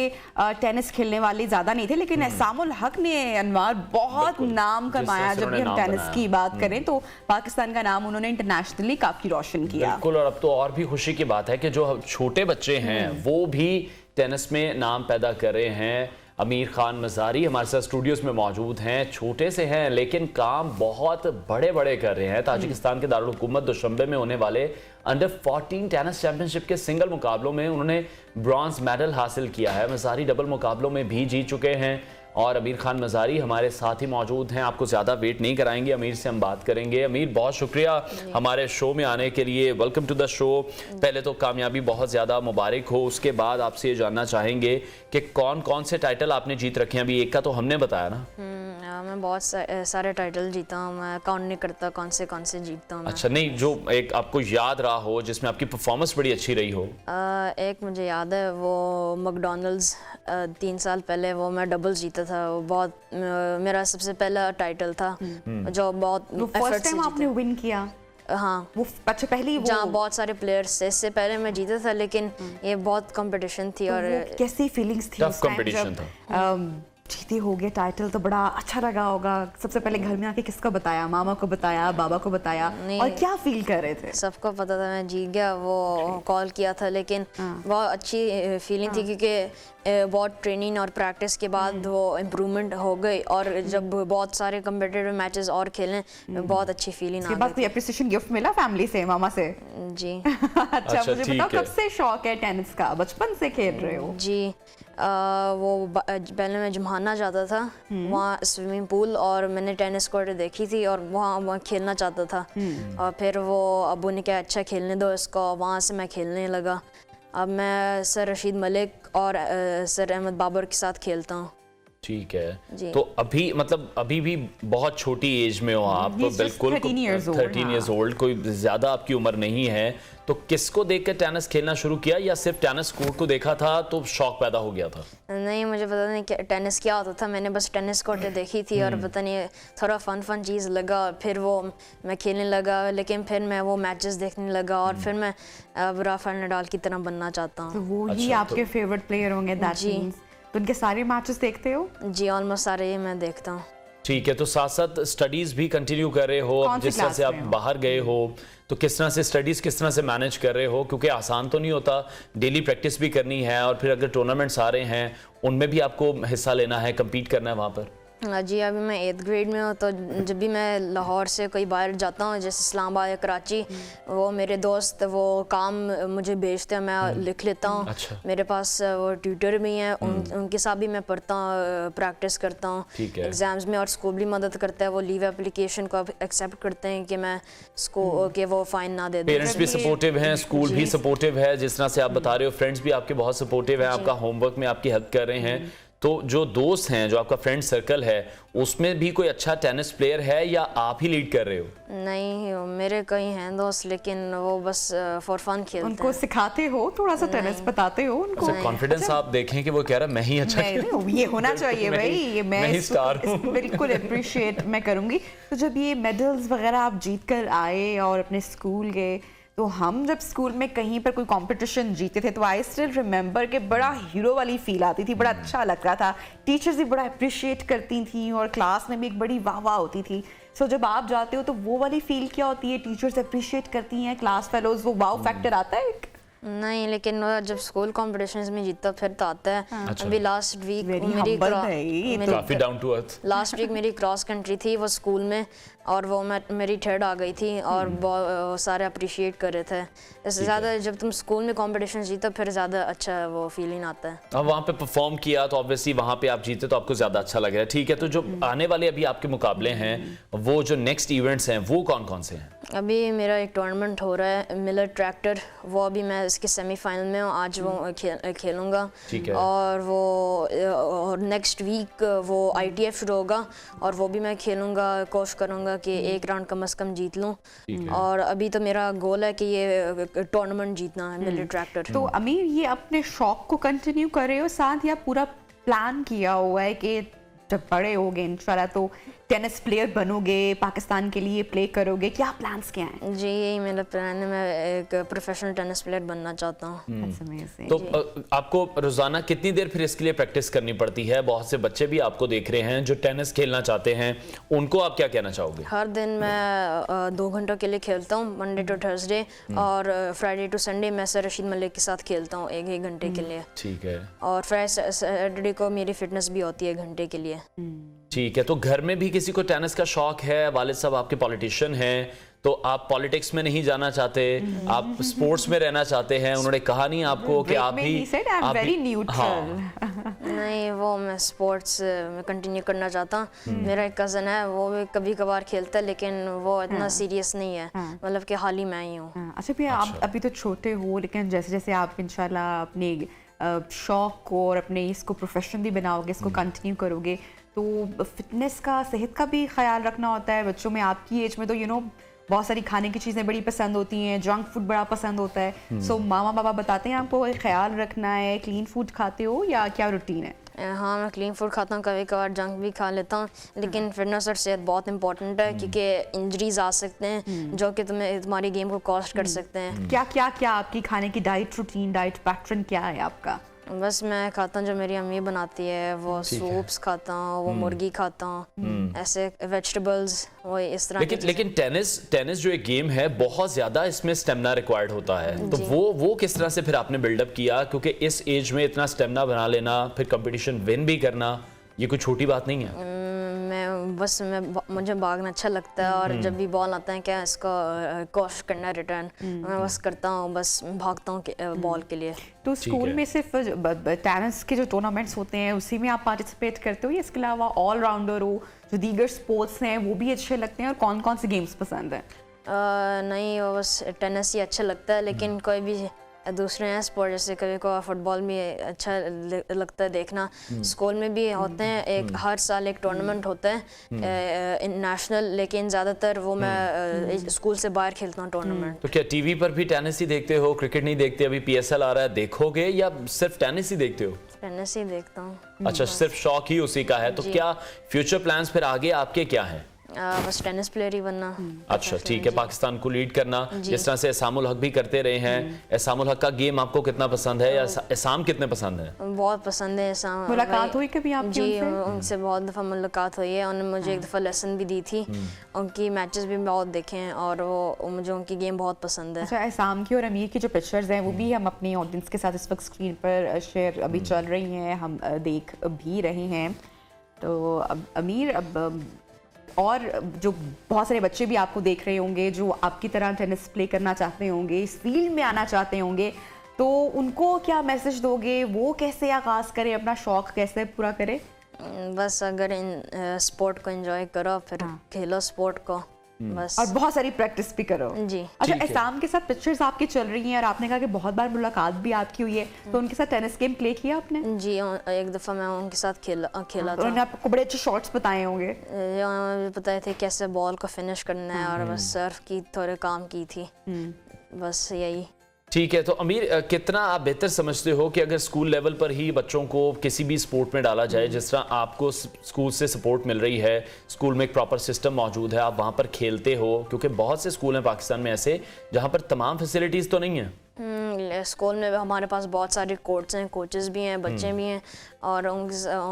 टेनिस खेलने वाले ज़्यादा नहीं थे, लेकिन एहसामुल हक ने अनवार बहुत नाम कमाया। जब भी हम टेनिस की बात करें तो पाकिस्तान का नाम उन्होंने इंटरनेशनली काफ़ी रोशन किया। बिल्कुल, और अब तो और भी खुशी की बात है कि जो छोटे बच्चे हैं वो भी टेनिस में नाम पैदा कर रहे हैं। अमीर खान मज़ारी हमारे साथ स्टूडियोज़ में मौजूद हैं। छोटे से हैं लेकिन काम बहुत बड़े बड़े कर रहे हैं। ताजिकिस्तान के दारुल हुकूमत दुशंबे में होने वाले अंडर 14 टेनिस चैंपियनशिप के सिंगल मुकाबलों में उन्होंने ब्रॉन्ज मेडल हासिल किया है। मज़ारी डबल मुकाबलों में भी जीत चुके हैं और अमीर खान मज़ारी हमारे साथ ही मौजूद हैं। आपको ज़्यादा वेट नहीं कराएंगे, अमीर से हम बात करेंगे। अमीर, बहुत शुक्रिया हमारे शो में आने के लिए। Welcome to the show. पहले तो कामयाबी बहुत ज़्यादा मुबारक हो, उसके बाद आपसे ये जानना चाहेंगे कि कौन कौन से टाइटल आपने जीत रखे हैं। अभी एक का तो हमने बताया ना। मैं बहुत सारे टाइटल जीता हूँ, मैं काउंट नहीं करता कौन से जीतता हूँ। अच्छा, नहीं, जो एक आपको याद रहा हो जिसमें आपकी परफॉर्मेंस बड़ी अच्छी रही हो। एक मुझे याद है, वो मैकडॉनल्ड्स 3 साल पहले वो मैं डबल जीता था। वो बहुत मेरा सबसे पहला टाइटल था जो बहुत फर्स्ट टाइम आपने विन किया। हाँ, वो अच्छा पहले वो जहाँ बहुत सारे प्लेयर्स थे। इससे पहले मैं जीता था, लेकिन ये बहुत कंपटीशन थी। और वो कैसी फीलिंग्स थी टफ उस टाइम कंपटीशन जब था। जीते हो गए टाइटल, तो बड़ा अच्छा लगा होगा। सबसे पहले घर में आके किसको बताया? मामा को बताया, बाबा को बताया? नहीं। और क्या फील कर रहे थे? सबको पता था मैं जीत गया, वो कॉल किया था, लेकिन बहुत अच्छी फीलिंग थी क्योंकि बहुत ट्रेनिंग और प्रैक्टिस के बाद वो इम्प्रूवमेंट हो गई। और जब बहुत सारे कम्पिटिटिव मैचेस और खेलें, बहुत अच्छी फीलिंग उसके आ बाद गई कोई अप्रिसिएशन गिफ्ट मिला फैमिली से, मामा से? जी। अच्छा मुझे ठीक बताओ है। कब से शौक है टेनिस का? बचपन से खेल रहे हो? जी। पहले मैं जम्हाना जाता था, वहाँ स्विमिंग पूल, और मैंने टेनिस कोर्ट देखी थी और वहाँ खेलना चाहता था। और फिर वो अब्बू ने कहा अच्छा खेलने दो इसको, वहाँ से मैं खेलने लगा। अब मैं सर रशीद मलिक और सर अहमद बाबर के साथ खेलता हूँ। ठीक है, जी। तो अभी मतलब अभी भी बहुत छोटी एज में हो आप, He's just बिल्कुल 13 years old, 13 years old, कोई ज़्यादा आपकी उम्र नहीं है। तो किसको देखकर टेनिस खेलना शुरू किया, या सिर्फ टेनिस कोर्ट को देखा था तो शौक पैदा हो गया था? नहीं, मुझे पता नहीं कि टेनिस क्या होता था। मैंने बस टेनिस कोर्ट देखी थी और पता नहीं थोड़ा फन चीज़ लगा, फिर वो मैं खेलने लगा। लेकिन फिर मैं वो मैचेस देखने लगा और फिर मैं अब राफेल नडाल की तरह बनना चाहता तो हूँ। वो ही अच्छा, आपके फेवरेट प्लेयर होंगे, दैट जी। मींस। तो उनके सारे मैचेस देखते हो? जी, ऑलमोस्ट सारे ये मैं देखता हूँ। ठीक है, तो साथ साथ स्टडीज भी कंटिन्यू कर रहे हो। कौन सी जिस तरह से क्लास आप में हो? बाहर गए हो, तो किस तरह से स्टडीज किस तरह से मैनेज कर रहे हो? क्योंकि आसान तो नहीं होता, डेली प्रैक्टिस भी करनी है, और फिर अगर टूर्नामेंट्स आ रहे हैं उनमें भी आपको हिस्सा लेना है, compete करना है वहाँ पर। जी, अभी मैं 8th ग्रेड में हूँ, तो जब भी मैं लाहौर से कोई बाहर जाता हूँ, जैसे इस्लामाबाद या कराची, वो मेरे दोस्त वो काम मुझे भेजते हैं, मैं लिख लेता हूँ। अच्छा। मेरे पास वो ट्यूटर भी हैं, उनके साथ भी मैं पढ़ता हूँ, प्रैक्टिस करता हूँ ठीक है। एग्ज़ाम्स में। और स्कूल भी मदद करता है, वो लीव एप्लीकेशन को एक्सेप्ट करते हैं कि मैं स्कूल के वो फाइन ना दे दूँ। पेरेंट्स भी सपोर्टिव हैं, स्कूल भी सपोर्टिव है, जिस तरह से आप बता रहे हो, फ्रेंड्स भी आपके बहुत सपोर्टिव हैं, आपका होमवर्क में आपकी हेल्प कर रहे हैं। तो जो दोस्त हैं, जो आपका फ्रेंड सर्कल है, उसमें भी कोई अच्छा टेनिस प्लेयर है या आप ही लीड कर रहे हो? नहीं, मेरे कई हैं दोस्त, लेकिन वो बस फॉर फन खेलते उनको हैं। सिखाते हो थोड़ा सा टेनिस, बताते हो उनको? अच्छा, कॉन्फिडेंस आप देखें कि वो कह रहा है मैं ही अच्छा नहीं, ये होना चाहिए भाई, ये मैं ही स्टार हूँ। बिल्कुल अप्रिशिएट मैं करूंगी। तो जब ये मेडल्स वगैरह आप जीत कर आए और अपने स्कूल गए, तो हम जब स्कूल में कहीं पर कोई कंपटीशन जीते थे, तो आई स्टिल रिमेंबर कि बड़ा हीरो वाली फील आती थी, बड़ा अच्छा लगता था। टीचर्स भी बड़ा अप्रिशिएट करती थी और क्लास में भी एक बड़ी वाह वाह होती थी। सो जब आप जाते हो तो वो वाली फील क्या होती है? टीचर्स अप्रिशिएट करती हैं, क्लास फेलोज, वो वाव फैक्टर आता है एक? नहीं, लेकिन वो जब स्कूल कॉम्पिटिशन्स में जीता फिर तो आता है। अभी लास्ट वीक काफी down to earth. Last week मेरी क्रॉस कंट्री थी वो स्कूल में, और वो मेरी थर्ड आ गई थी, और बहुत सारे अप्रिशिएट कर रहे थे। इससे ज़्यादा जब तुम स्कूल में कॉम्पिटिशन जीतो फिर ज़्यादा अच्छा वो फीलिंग आता है। अब वहाँ पे परफॉर्म किया तो ऑब्वियसली वहाँ पे आप जीते तो आपको ज़्यादा अच्छा लग रहा है। ठीक है, तो जो आने वाले अभी आपके मुकाबले हैं, वो जो नेक्स्ट इवेंट्स हैं, वो कौन कौन से हैं? अभी मेरा एक टूर्नामेंट हो रहा है मिलर ट्रैक्टर, वो अभी मैं इसके सेमीफाइनल में हूँ, आज वो खेलूँगा। ठीक है। और वो नेक्स्ट वीक वो ITF शुरू होगा, और वो भी मैं खेलूँगा, कोशिश करूँगा कि एक राउंड कम से कम जीत लूँ। और अभी तो मेरा गोल है कि ये टूर्नामेंट जीतना है मिलर ट्रैक्टर। तो अमीर, ये अपने शौक को कंटिन्यू कर रहे हो साथ, या पूरा प्लान किया हुआ है कि जब बड़े होगे इंशाल्लाह तो टेनिस प्लेयर बनोगे, पाकिस्तान के लिए प्ले करोगे? क्या प्लान्स क्या हैं? जी, यही मेरा प्लान है, मैं एक प्रोफेशनल टेनिस प्लेयर बनना चाहता हूँ। तो आपको रोजाना कितनी देर फिर इसके लिए प्रैक्टिस करनी पड़ती है? बहुत से बच्चे भी आपको देख रहे हैं जो टेनिस खेलना चाहते हैं, उनको आप क्या कहना चाहोगे? हर दिन मैं 2 घंटों के लिए खेलता हूँ, मंडे टू थर्सडे, और फ्राइडे टू संडे मैं सर रशीद मलिक के साथ खेलता हूँ 1 घंटे के लिए। ठीक है। और फ्राइडे सैटरडे को मेरी फिटनेस भी होती है 1 घंटे के लिए। ठीक है, तो घर में भी किसी को टेनिस का शौक है? वालिद साहब आपके पॉलिटिशियन हैं, तो आप पॉलिटिक्स में नहीं जाना चाहते, आप स्पोर्ट्स में रहना चाहते हैं? उन्होंने कहा नहीं आपको कि आप भी वेरी न्यूट्रल? नहीं, वो मैं स्पोर्ट्स में कंटिन्यू करना चाहता हूँ। मेरा एक कज़न है, वो भी कभी कभार खेलता है, लेकिन वो इतना सीरियस नहीं है, मतलब कि हाल ही मैं ही हूँ। अच्छा भैया, आप अभी तो छोटे हो, लेकिन जैसे जैसे आप इंशाल्लाह अपने शौक को और अपने इसको प्रोफेशन भी बनाओगे, इसको कंटिन्यू करोगे, तो फिटनेस का, सेहत का भी ख्याल रखना होता है। बच्चों में आपकी एज में तो बहुत सारी खाने की चीज़ें बड़ी पसंद होती हैं, जंक फूड बड़ा पसंद होता है। सो मामा बाबा बताते हैं आपको ख्याल रखना है, क्लीन फूड खाते हो या क्या रूटीन है? हाँ, मैं क्लीन फूड खाता हूँ, कभी कभार जंक भी खा लेता हूँ, लेकिन फिटनेस और सेहत बहुत इंपॉर्टेंट है क्योंकि इंजरीज आ सकते हैं जो कि तुम्हारी गेम को कॉस्ट कर सकते हैं। क्या आपकी खाने की डाइट रूटीन, डाइट पैटर्न क्या है आपका? बस मैं खाता हूँ जो मेरी अम्मी बनाती है, वो सूप्स खाता हूँ, वो मुर्गी खाता हूँ, ऐसे वेजिटेबल्स, वो इस तरह लेकिन टेनिस जो एक गेम है बहुत ज्यादा इसमें स्टेमिना रिक्वायर्ड होता है, तो वो किस तरह से फिर आपने बिल्डअप किया? क्योंकि इस एज में इतना स्टेमिना बना लेना, फिर कंपटीशन विन भी करना, ये कोई छोटी बात नहीं है। मुझे भागना अच्छा लगता है और जब भी बॉल आता है क्या इसको कॉस्ट करना है रिटर्न, मैं बस करता हूँ, बस भागता हूँ बॉल के लिए। तो स्कूल में सिर्फ टेनिस के जो टूर्नामेंट्स होते हैं उसी में आप पार्टिसिपेट करते हो या इसके अलावा ऑलराउंडर हो, जो दीगर स्पोर्ट्स हैं वो भी अच्छे लगते हैं, और कौन कौन से गेम्स पसंद हैं? नहीं, वो बस टेनिस ही अच्छा लगता है, लेकिन कोई भी दूसरे हैं स्पोर्ट, जैसे कभी को फुटबॉल भी अच्छा लगता है देखना। स्कूल में भी होते हैं, एक हर साल एक टूर्नामेंट होता है नेशनल, लेकिन ज़्यादातर वो मैं स्कूल से बाहर खेलता हूँ टूर्नामेंट। तो क्या टीवी पर भी टेनिस ही देखते हो, क्रिकेट नहीं देखते? अभी PSL आ रहा है, देखोगे या सिर्फ टेनिस ही देखते हो? टेनिस ही देखता हूँ। अच्छा, सिर्फ शौक ही उसी का है। तो क्या फ्यूचर प्लान्स फिर आगे आपके क्या हैं? बस टेनिस प्लेयर ही बनना। अच्छा, ठीक है, पाकिस्तान को लीड करना, जिस तरह से एहसामुल हक भी करते रहे हैं। एहसामुल हक का गेम आपको कितना पसंद है, या एहसाम कितने पसंद है? बहुत पसंद है एहसाम। मुलाकात हुई कभी आपकी? जी, उनसे बहुत दफ़ा मुलाकात हुई है, उन्होंने मुझे एक दफ़ा लेसन भी दी थी, उनकी मैचेस भी बहुत देखे हैं और वो मुझे उनकी गेम बहुत पसंद है। अच्छा, एहसाम की और अमीर की जो पिक्चर्स हैं वो भी हम अपनी ऑडियंस के साथ इस वक्त स्क्रीन पर शेयर अभी चल रही हैं, हम देख भी रहे हैं। तो अब अमीर, अब और जो बहुत सारे बच्चे भी आपको देख रहे होंगे जो आपकी तरह टेनिस प्ले करना चाहते होंगे, इस फील्ड में आना चाहते होंगे, तो उनको क्या मैसेज दोगे? वो कैसे आगाज़ करें, अपना शौक कैसे पूरा करें? बस अगर इन स्पोर्ट को एंजॉय करो, फिर खेलो स्पोर्ट को बस, और बहुत सारी प्रैक्टिस भी करो। जी। अच्छा, एहसाम के साथ पिक्चर्स आपकी चल रही हैं और आपने कहा कि बहुत बार मुलाकात भी आपकी हुई है, तो उनके साथ टेनिस गेम प्ले किया आपने? जी, एक दफ़ा मैं उनके साथ खेला था। उन्होंने आपको बड़े अच्छे शॉट्स बताए होंगे? बताए थे कैसे बॉल को फिनिश करना है, और बस सर्व की थोड़े काम की थी, बस यही। ठीक है, तो अमीर, कितना आप बेहतर समझते हो कि अगर स्कूल लेवल पर ही बच्चों को किसी भी स्पोर्ट में डाला जाए, जिस तरह आपको स्कूल से सपोर्ट मिल रही है, स्कूल में एक प्रॉपर सिस्टम मौजूद है, आप वहाँ पर खेलते हो, क्योंकि बहुत से स्कूल हैं पाकिस्तान में ऐसे जहाँ पर तमाम फैसिलिटीज़ तो नहीं है। स्कूल में हमारे पास बहुत सारे कोच हैं, कोचेस भी हैं, बच्चे भी हैं, और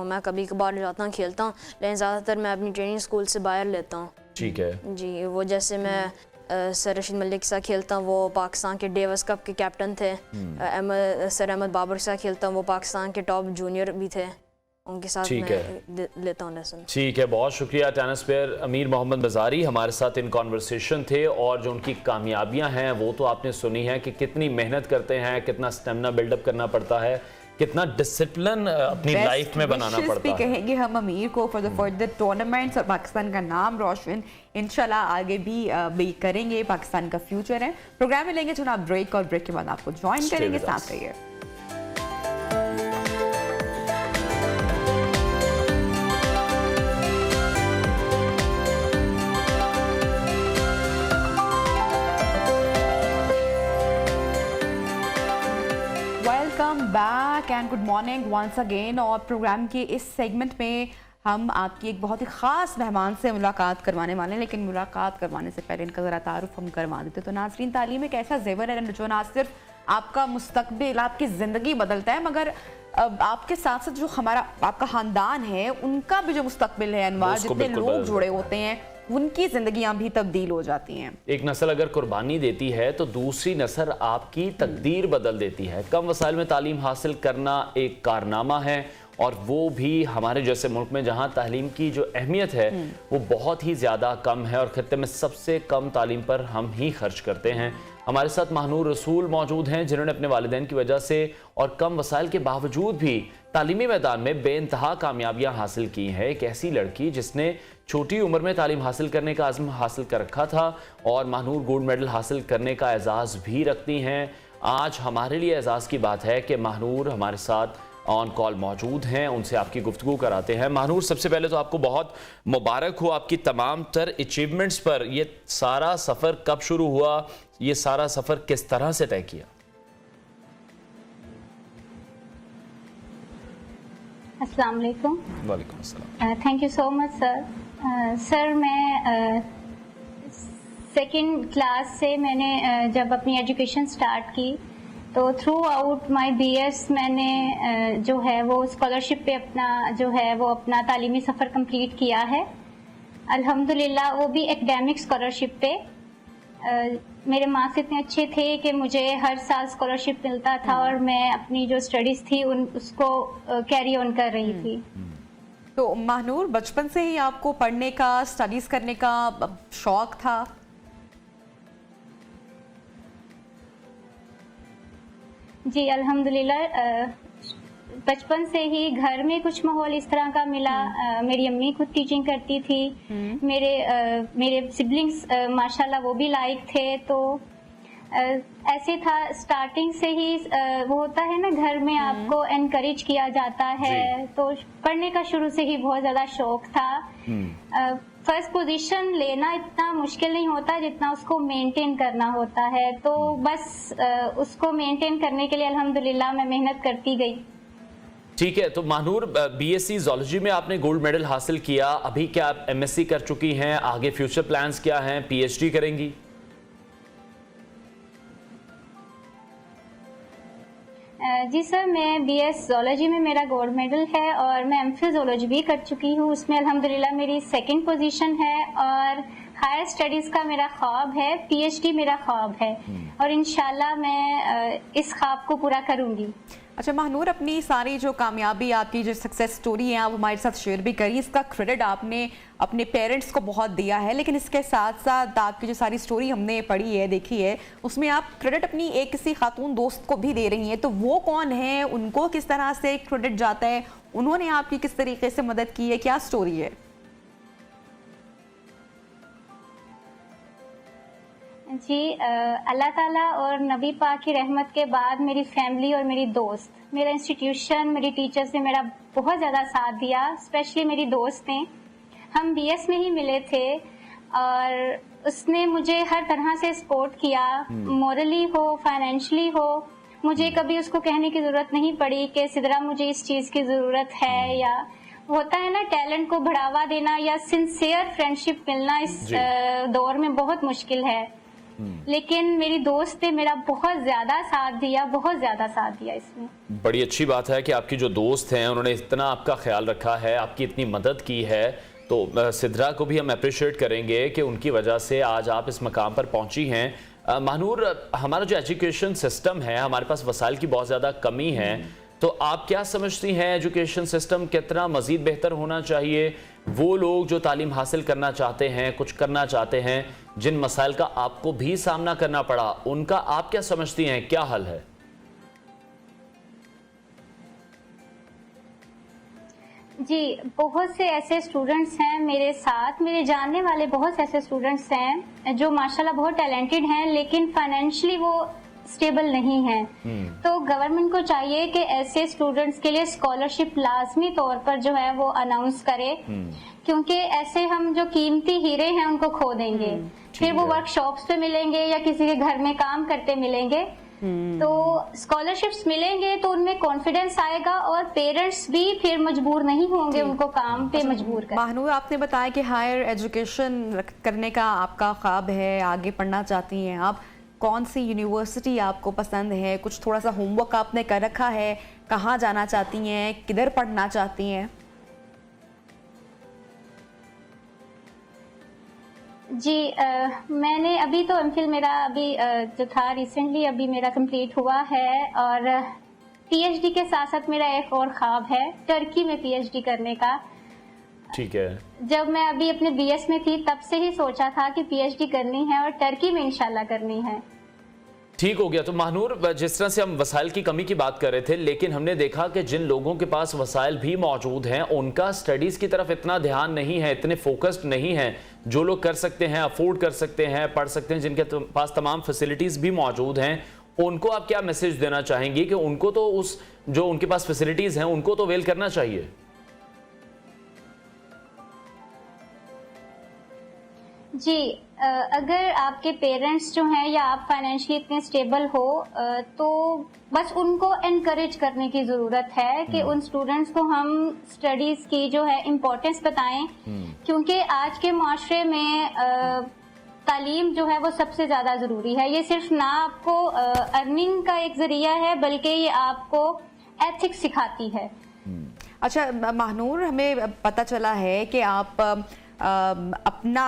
मैं कभी कभार जाता हूँ, खेलता हूँ, लेकिन ज़्यादातर मैं अपनी ट्रेनिंग स्कूल से बाहर लेता हूँ। ठीक है जी, वो जैसे मैं सर रशीद मलिक के साथ खेलता हूँ, वो पाकिस्तान के डेविस कप के कैप्टन थे। सर अहमद बाबर के साथ खेलता हूँ, वो पाकिस्तान के टॉप जूनियर भी थे, उनके साथ मैं लेता हूँ लेसन। ठीक है, बहुत शुक्रिया। टेनिस प्लेयर अमीर मोहम्मद मज़ारी हमारे साथ इन कॉन्वर्सेशन थे, और जो उनकी कामयाबियां हैं वो तो आपने सुनी है कि कितनी मेहनत करते हैं, कितना स्टेमिना बिल्डअप करना पड़ता है, कितना डिसिप्लिन अपनी लाइफ में बनाना पड़ता है। कहेंगे हम अमीर को फॉर द फर्दर टूर्नामेंट्स, और पाकिस्तान का नाम रोशन इंशाल्लाह आगे भी करेंगे। पाकिस्तान का फ्यूचर है। प्रोग्राम में लेंगे थोड़ा ब्रेक, और ब्रेक के बाद आपको ज्वाइन करेंगे, साथ रहिए। Welcome back and good morning once again. और प्रोग्राम के इस सेगमेंट में हम आपकी एक बहुत ही ख़ास मेहमान से मुलाकात करवाने वाले हैं, लेकिन मुलाकात करवाने से पहले इनका ज़रा तारुफ हम करवा देते। तो नाज़रीन, तालीम एक ऐसा ज़ेवर है जो ना सिर्फ आपका मुस्तकबिल, आपकी ज़िंदगी बदलता है, मगर आपके साथ साथ जो आपका ख़ानदान है उनका भी जो मुस्तकबिल है, अनवार जितने लोग जुड़े होते हैं उनकी जिंदगियां भी तब्दील हो जाती हैं। एक नस्ल अगर कुर्बानी देती है तो दूसरी नस्ल आपकी तकदीर बदल देती है। कम वसाइल में तालीम हासिल करना एक कारनामा है, और वो भी हमारे जैसे मुल्क में जहाँ तालीम की जो अहमियत है वो बहुत ही ज़्यादा कम है, और खत्ते में सबसे कम तालीम पर हम ही खर्च करते हैं। हमारे साथ महानूर रसूल मौजूद हैं, जिन्होंने अपने वालिदैन की वजह से और कम वसाइल के बावजूद भी तालीमी मैदान में बेइंतहा कामयाबियाँ हासिल की हैं। एक ऐसी लड़की जिसने छोटी उम्र में तालीम हासिल करने का आज़म हासिल कर रखा था, और महानूर गोल्ड मेडल हासिल करने का एजाज़ भी रखती हैं। आज हमारे लिए एजाज़ की बात है कि महानूर हमारे साथ ऑन कॉल मौजूद हैं, उनसे आपकी गुफ्तगू कराते हैं। महानूर, सबसे पहले तो आपको बहुत मुबारक हो आपकी तमाम तर अचीवमेंट्स पर। ये सारा सफ़र कब शुरू हुआ, ये सारा सफ़र किस तरह से तय किया? अस्सलाम वालेकुम। वालेकुम अस्सलाम। Thank you so much sir. Sir मैं सेकंड क्लास से मैंने जब अपनी एजुकेशन स्टार्ट की तो थ्रू आउट माई BS मैंने जो है वो स्कॉलरशिप पे अपना जो है वो अपना तालीमी सफ़र कंप्लीट किया है अल्हम्दुलिल्लाह, वो भी एकेडमिक स्कॉलरशिप पे। मेरे मार्क्स इतने अच्छे थे कि मुझे हर साल स्कॉलरशिप मिलता था और मैं अपनी जो स्टडीज़ थी उसको कैरी ऑन कर रही थी। तो महानूर, बचपन से ही आपको पढ़ने का, स्टडीज़ करने का शौक था? जी अल्हम्दुलिल्लाह, बचपन से ही घर में कुछ माहौल इस तरह का मिला। मेरी अम्मी खुद टीचिंग करती थी, मेरे सिबलिंग्स माशाल्लाह वो भी लायक थे, तो ऐसे था स्टार्टिंग से ही। वो होता है ना, घर में आपको एनकरेज किया जाता है, तो पढ़ने का शुरू से ही बहुत ज़्यादा शौक था। फर्स्ट पोजीशन लेना इतना मुश्किल नहीं होता जितना उसको मेंटेन करना होता है, तो बस उसको मेंटेन करने के लिए अल्हम्दुलिल्लाह मैं मेहनत करती गई। ठीक है, तो महानूर, BSc ज़ूलॉजी में आपने गोल्ड मेडल हासिल किया, अभी क्या आप MSc कर चुकी हैं? आगे फ्यूचर प्लान्स क्या हैं? PhD करेंगी? जी सर, मैं BS ज़ूलॉजी में मेरा गोल्ड मेडल है और मैं MPhil ज़ूलॉजी भी कर चुकी हूँ, उसमें अल्हम्दुलिल्लाह मेरी सेकंड पोजीशन है। और हायर स्टडीज़ का मेरा ख्वाब है, PhD मेरा ख्वाब है और इंशाल्लाह मैं इस ख्वाब को पूरा करूँगी। अच्छा महानूर, अपनी सारी जो कामयाबी, आपकी जो सक्सेस स्टोरी है, आप हमारे साथ शेयर भी करी। इसका क्रेडिट आपने अपने पेरेंट्स को बहुत दिया है, लेकिन इसके साथ साथ आपकी जो सारी स्टोरी हमने पढ़ी है, देखी है, उसमें आप क्रेडिट अपनी एक किसी खातून दोस्त को भी दे रही हैं। तो वो कौन है, उनको किस तरह से क्रेडिट जाता है, उन्होंने आपकी किस तरीके से मदद की है, क्या स्टोरी है? जी अल्लाह ताला और नबी पाक की रहमत के बाद मेरी फैमिली और मेरी दोस्त, मेरा इंस्टीट्यूशन, मेरी टीचर्स ने मेरा बहुत ज़्यादा साथ दिया। स्पेशली मेरी दोस्त ने, हम BS में ही मिले थे और उसने मुझे हर तरह से सपोर्ट किया, मॉरली हो, फाइनेंशियली हो। मुझे कभी उसको कहने की ज़रूरत नहीं पड़ी कि सिदरा मुझे इस चीज़ की ज़रूरत है, या होता है ना टैलेंट को बढ़ावा देना या सिंसियर फ्रेंडशिप मिलना इस दौर में बहुत मुश्किल है। लेकिन मेरी दोस्त ने मेरा बहुत ज्यादा साथ दिया, बहुत ज्यादा साथ दिया इसमें। बड़ी अच्छी बात है कि आपकी जो दोस्त हैं उन्होंने इतना आपका ख्याल रखा है, आपकी इतनी मदद की है, तो सिद्रा को भी हम अप्रिशिएट करेंगे कि उनकी वजह से आज आप इस मकाम पर पहुंची हैं। महानूर, हमारा जो एजुकेशन सिस्टम है, हमारे पास वसाइल की बहुत ज़्यादा कमी है, तो आप क्या समझती हैं एजुकेशन सिस्टम कितना मज़ीद बेहतर होना चाहिए? वो लोग जो तालीम हासिल करना चाहते हैं, कुछ करना चाहते हैं, जिन मसाइल का आपको भी सामना करना पड़ा, उनका आप क्या समझती हैं, क्या हल है? जी, बहुत से ऐसे स्टूडेंट्स हैं मेरे साथ, मेरे जानने वाले बहुत से ऐसे स्टूडेंट्स हैं जो माशाल्लाह बहुत टैलेंटेड हैं, लेकिन फाइनेंशियली वो स्टेबल नहीं है। तो गवर्नमेंट को चाहिए कि ऐसे स्टूडेंट्स के लिए स्कॉलरशिप लाजमी तौर पर जो है वो अनाउंस करे, क्योंकि ऐसे हम जो कीमती हीरे हैं उनको खो देंगे। फिर वो वर्कशॉप्स पे मिलेंगे या किसी के घर में काम करते मिलेंगे। तो स्कॉलरशिप्स मिलेंगे तो उनमें कॉन्फिडेंस आएगा और पेरेंट्स भी फिर मजबूर नहीं होंगे उनको काम पे मजबूर कर। महानूर, आपने बताया कि हायर एजुकेशन करने का आपका ख्वाब है, आगे पढ़ना चाहती हैं आप, कौन सी यूनिवर्सिटी आपको पसंद है? कुछ थोड़ा सा होमवर्क आपने कर रखा है, कहाँ जाना चाहती हैं, किधर पढ़ना चाहती हैं? जी मैंने अभी तो MPhil मेरा अभी जो था रिसेंटली अभी मेरा कंप्लीट हुआ है, और PhD के साथ साथ मेरा एक और ख्वाब है टर्की में PhD करने का। ठीक है। जब मैं अभी अपने BS में थी तब से ही सोचा था कि PhD करनी है और टर्की में इंशाल्लाह करनी है। ठीक हो गया। तो महानूर, जिस तरह से हम वसाइल की कमी की बात कर रहे थे, लेकिन हमने देखा कि जिन लोगों के पास वसाइल भी मौजूद हैं उनका स्टडीज़ की तरफ इतना ध्यान नहीं है, इतने फोकस्ड नहीं है। जो लोग कर सकते हैं, अफोर्ड कर सकते हैं, पढ़ सकते हैं, जिनके पास तमाम फैसिलिटीज़ भी मौजूद हैं, उनको आप क्या मैसेज देना चाहेंगे कि उनको तो उस जो उनके पास फैसिलिटीज़ हैं उनको तो अवेल करना चाहिए? जी, अगर आपके पेरेंट्स जो हैं या आप फाइनेंशियली इतने स्टेबल हो तो बस उनको एनकरेज करने की ज़रूरत है कि उन स्टूडेंट्स को हम स्टडीज़ की जो है इम्पोर्टेंस बताएं, क्योंकि आज के माशरे में तालीम जो है वो सबसे ज़्यादा ज़रूरी है। ये सिर्फ ना आपको अर्निंग का एक ज़रिया है, बल्कि ये आपको एथिक्स सिखाती है। अच्छा महानूर, हमें पता चला है कि आप अपना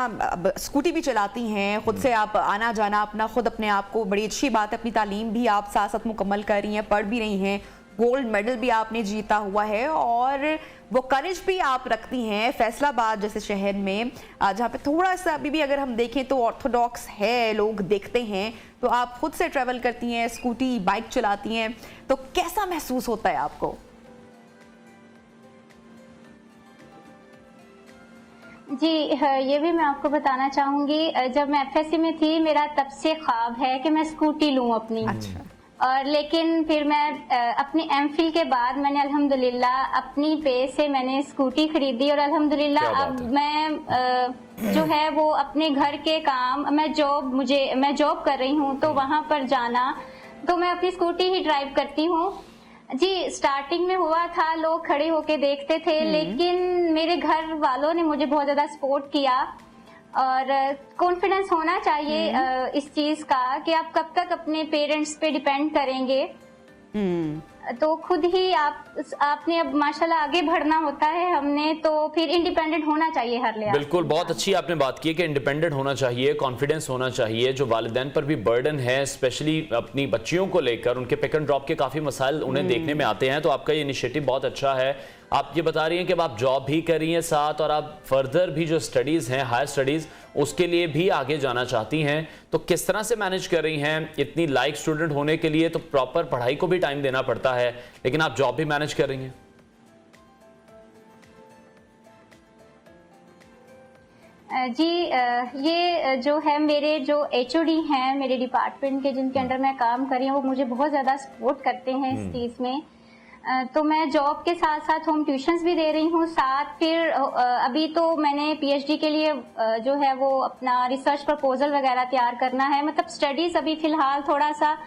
स्कूटी भी चलाती हैं, खुद से आप आना जाना अपना खुद अपने आप को, बड़ी अच्छी बात है। अपनी तालीम भी आप साथ साथ मुकम्मल कर रही हैं, पढ़ भी रही हैं, गोल्ड मेडल भी आपने जीता हुआ है और वो करेज भी आप रखती हैं फैसलाबाद जैसे शहर में, जहाँ पे थोड़ा सा अभी भी अगर हम देखें तो ऑर्थोडॉक्स है, लोग देखते हैं, तो आप खुद से ट्रैवल करती हैं, स्कूटी बाइक चलाती हैं, तो कैसा महसूस होता है आपको? जी, ये भी मैं आपको बताना चाहूंगी, जब मैं एफएससी में थी मेरा तब से ख्वाब है कि मैं स्कूटी लूं अपनी। अच्छा। और लेकिन फिर मैं अपनी एमफिल के बाद मैंने अल्हम्दुलिल्लाह अपनी पे से मैंने स्कूटी खरीदी और अल्हम्दुलिल्लाह अब मैं जो है वो अपने घर के काम, मैं जॉब कर रही हूँ, तो वहाँ पर जाना तो मैं अपनी स्कूटी ही ड्राइव करती हूँ। जी, स्टार्टिंग में हुआ था, लोग खड़े होके देखते थे, लेकिन मेरे घर वालों ने मुझे बहुत ज्यादा सपोर्ट किया और कॉन्फिडेंस होना चाहिए इस चीज का कि आप कब तक अपने पेरेंट्स पे डिपेंड करेंगे। तो खुद ही आपने अब माशाल्लाह आगे बढ़ना होता है, हमने तो फिर इंडिपेंडेंट होना चाहिए हर लिहाज। बिल्कुल, बहुत अच्छी आपने बात की कि इंडिपेंडेंट होना चाहिए, कॉन्फिडेंस होना चाहिए। जो वालिदैन पर भी बर्डन है, स्पेशली अपनी बच्चियों को लेकर, उनके पिक एंड ड्रॉप के काफ़ी मसाइल उन्हें देखने में आते हैं, तो आपका ये इनिशिएटिव बहुत अच्छा है। आप ये बता रही हैं कि अब आप जॉब भी कर रही हैं साथ, और आप फर्दर भी जो स्टडीज़ हैं, हायर स्टडीज़, उसके लिए भी आगे जाना चाहती हैं, तो किस तरह से मैनेज कर रही हैं? इतनी लाइक स्टूडेंट होने के लिए तो प्रॉपर पढ़ाई को भी टाइम देना पड़ता है, लेकिन आप जॉब भी मैनेज कर रही हैं। जी, ये जो है मेरे जो HOD हैं मेरे डिपार्टमेंट के, जिनके अंडर मैं काम कर रही हूँ, वो मुझे बहुत ज़्यादा सपोर्ट करते हैं इस चीज़ में। तो मैं जॉब के साथ साथ होम ट्यूशंस भी दे रही हूँ साथ। फिर अभी तो मैंने PhD के लिए जो है वो अपना रिसर्च प्रपोजल वगैरह तैयार करना है, मतलब स्टडीज अभी फिलहाल थोड़ा सा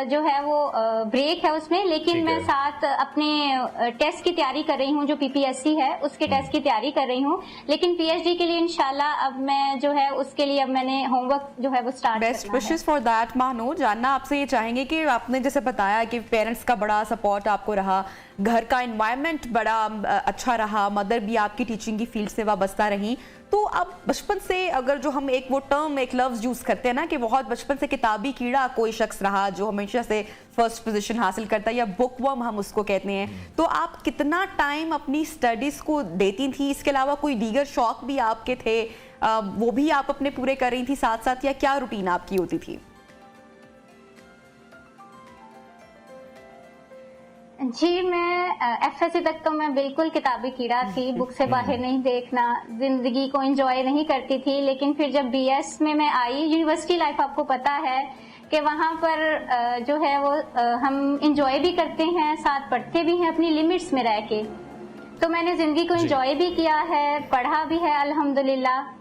जो है वो ब्रेक है उसमें, लेकिन मैं साथ अपने टेस्ट की तैयारी कर रही हूँ, जो PPSC है उसके टेस्ट की तैयारी कर रही हूँ। लेकिन PhD के लिए इंशाल्लाह अब मैं जो है उसके लिए अब मैंने होमवर्क जो है वो स्टार्ट करना है। Best wishes for that Mahnoor. जानना आपसे ये चाहेंगे कि आपने जैसे बताया कि पेरेंट्स का बड़ा सपोर्ट आपको रहा, घर का एनवायरनमेंट बड़ा अच्छा रहा, मदर भी आपकी टीचिंग की फील्ड से वाबस्ता रही, तो अब बचपन से अगर जो हम एक वो टर्म एक लफ्ज यूज करते हैं ना कि बहुत बचपन से किताबी कीड़ा कोई शख्स रहा जो हमेशा से फर्स्ट पोजीशन हासिल करता है, या बुकवर्म हम उसको कहते हैं, तो आप कितना टाइम अपनी स्टडीज को देती थी? इसके अलावा कोई दीगर शौक भी आपके थे, वो भी आप अपने पूरे कर रही थी साथ साथ, या क्या रूटीन आपकी होती थी? जी, मैं FSC तक तो मैं बिल्कुल किताबी कीड़ा थी, बुक से बाहर नहीं देखना, जिंदगी को एंजॉय नहीं करती थी। लेकिन फिर जब BS में मैं आई, यूनिवर्सिटी लाइफ आपको पता है कि वहाँ पर जो है वो हम एंजॉय भी करते हैं, साथ पढ़ते भी हैं अपनी लिमिट्स में रह के। तो मैंने जिंदगी को एंजॉय भी किया है, पढ़ा भी है अल्हम्दुलिल्लाह।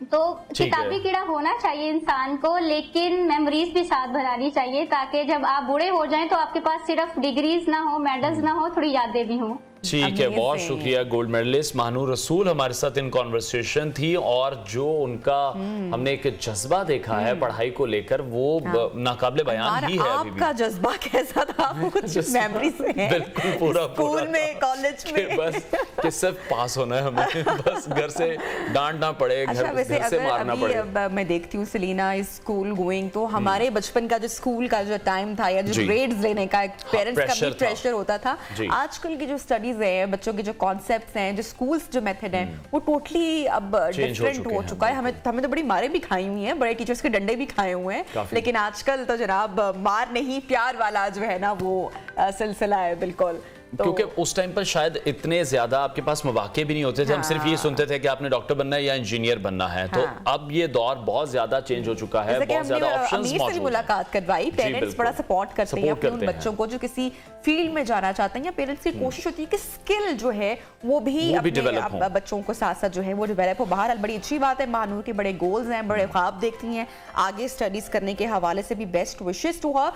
तो किताबी कीड़ा होना चाहिए इंसान को, लेकिन मेमोरीज भी साथ बनानी चाहिए, ताकि जब आप बूढ़े हो जाएं तो आपके पास सिर्फ डिग्रीज ना हो, मेडल्स ना हो, थोड़ी यादें भी हों। ठीक है, बहुत शुक्रिया। गोल्ड मेडलिस्ट महानूर रसूल हमारे साथ इन कॉन्वर्सेशन थी, और जो उनका हमने एक जज्बा देखा है पढ़ाई को लेकर, वो नाकाबिले बयान ही है। आपका जज्बा कैसा था? कुछ मेमोरीज हैं? बिल्कुल पूरा स्कूल में, कॉलेज में, बस कि सिर्फ पास होना है हमें, बस घर से डांट ना पड़े, घर से मारना पड़े। मैं देखती हूँ सेलिना इज स्कूल गोइंग, तो हमारे बचपन का जो स्कूल का जो टाइम था, या जो ग्रेड्स लेने का पेरेंट्स का भी प्रेशर होता था, आजकल की जो स्टडीज है, बच्चों के जो कॉन्सेप्ट्स हैं, जो स्कूल्स जो मेथड है, वो टोटली अब डिफरेंट हो चुका है। हमें तो बड़ी मारें भी खाई हुई हैं, बड़े टीचर्स के डंडे भी खाए हुए हैं, लेकिन आजकल तो जनाब मार नहीं, प्यार वाला जो है ना वो सिलसिला है। बिल्कुल। क्योंकि उस टाइम पर शायद इतने ज्यादा आपके पास मौके भी नहीं होते थे। हम सिर्फ ये सुनते थे कि आपने डॉक्टर बनना है या इंजीनियर बनना है। तो अब ये दौर बहुत ज्यादा चेंज हो चुका है, बहुत ज्यादा ऑप्शंस मौजूद हैं। मुलाकात करवाई, पेरेंट्स बड़ा सपोर्ट करते हैं अपने उन बच्चों को जो किसी फील्ड में जाना चाहते हैं, या पेरेंट्स की कोशिश होती है कि स्किल जो है वो भी अपने बच्चों को साथ साथ जो है वो डेवलप हो। बहरहाल बड़ी अच्छी बात है, महानूर के बड़े गोल्स हैं, बड़े ख्वाब देखती हैं, आगे स्टडीज करने के हवाले से भी best wishes to her.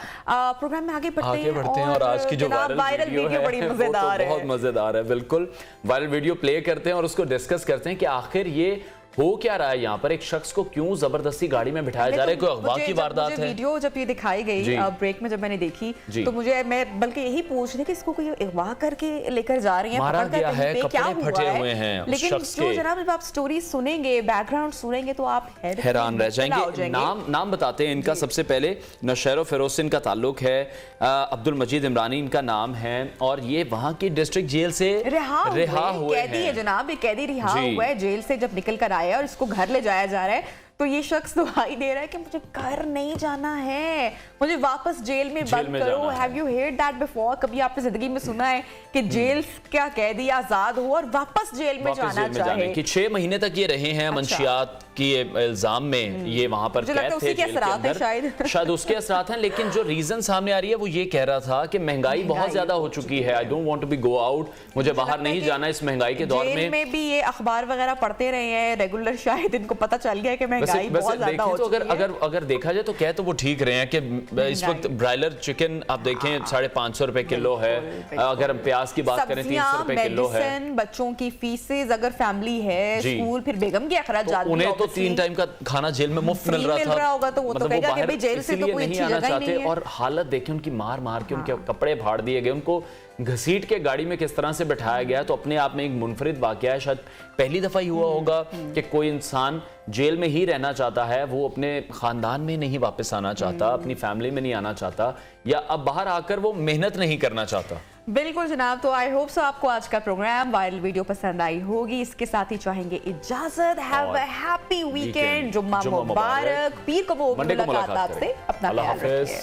Program में आगे बढ़ते हैं और आज की जो वायरल वीडियो बड़ी मजेदार है, बहुत मजेदार है। बिल्कुल वायरल वीडियो प्ले करते हैं और उसको डिस्कस करते हैं कि आखिर ये हो क्या रहा है यहाँ पर। एक शख्स को क्यों जबरदस्ती गाड़ी में बिठाया जा रहा है, कोई अगवा की वारदात है। वीडियो जब ये दिखाई गई ब्रेक में जब मैंने देखी तो मैं बल्कि यही पूछ रही थी कि इसको कोई अगवा करके लेकर जा रही है, मारा गया है, कपड़े फटे हुए हैं लेकिन जो जनाब जब आप स्टोरी सुनेंगे, बैकग्राउंड सुनेंगे तो आप हैरान रह जाएंगे। नाम बताते हैं इनका। सबसे पहले नौशेरो फिरोज से इनका ताल्लुक है, अब्दुल मजीद इमरानी इनका नाम है, और ये वहाँ की डिस्ट्रिक्ट जेल से रिहा हुए कैदी है जनाब। ये कैदी रिहा हुआ है जेल से, जब निकल कर आया और इसको घर ले जाया जा रहा है तो ये शख्स दुआई दे रहा है कि मुझे घर नहीं जाना है, मुझे वापस जेल में बंद करो। Have you heard that before? कभी आपने जिंदगी में सुना है कि जेल का कैदी आजाद हो और वापस जेल में जाना चाहे? कि 6 महीने तक ये रहे हैं मंशियात की इल्जाम में, ये वहां पर कैद थे जेल के अंदर। शायद उसके असरात हैं, लेकिन जो रीजन सामने आ रही है वो ये कह रहा था कि महंगाई बहुत ज्यादा हो चुकी है। I don't want to be go out, मुझे बाहर नहीं जाना इस महंगाई के दौर में। जेल में भी ये अखबार वगैरह पढ़ते रहे हैं रेगुलर, शायद इनको पता चल गया कि महंगाई बहुत ज्यादा हो चुकी है। तो अगर देखा जाए तो कह तो वो ठीक रहे हैं कि इस वक्त ब्रायलर चिकन आप देखें 550 रुपए किलो है, अगर हम प्याज की बात करें 300 रुपए किलो है। बच्चों की फीसेज, अगर फैमिली है, स्कूल, फिर बेगम के अखराजात, उन्हें तो 3 टाइम का खाना जेल में मुफ्त मिल रहा होगा, तो वो तो कहेगा कि भाई जेल से तो कोई नहीं आना चाहते। और हालत देखें उनकी, मार मार के उनके कपड़े फाड़ दिए गए, उनको घसीट के गाड़ी में किस तरह से बिठाया गया, तो अपने आप में एक मुनफरिद वाकया है। शायद पहली दफा ही हुआ होगा कि कोई इंसान जेल में ही रहना चाहता है, वो अपने खानदान में नहीं वापस आना चाहता, अपनी फैमिली में नहीं आना चाहता, या अब बाहर आकर वो मेहनत नहीं करना चाहता। बिल्कुल जनाब, तो आई होप सो आपको आज का प्रोग्राम वायरल वीडियो पसंद आई होगी। इसके साथ ही चाहेंगे इजाजत। हैव अ हैप्पी वीकेंड, जुम्मा मुबारक, पीर को मुलाकात आपसे, अपना ख्याल रखिए।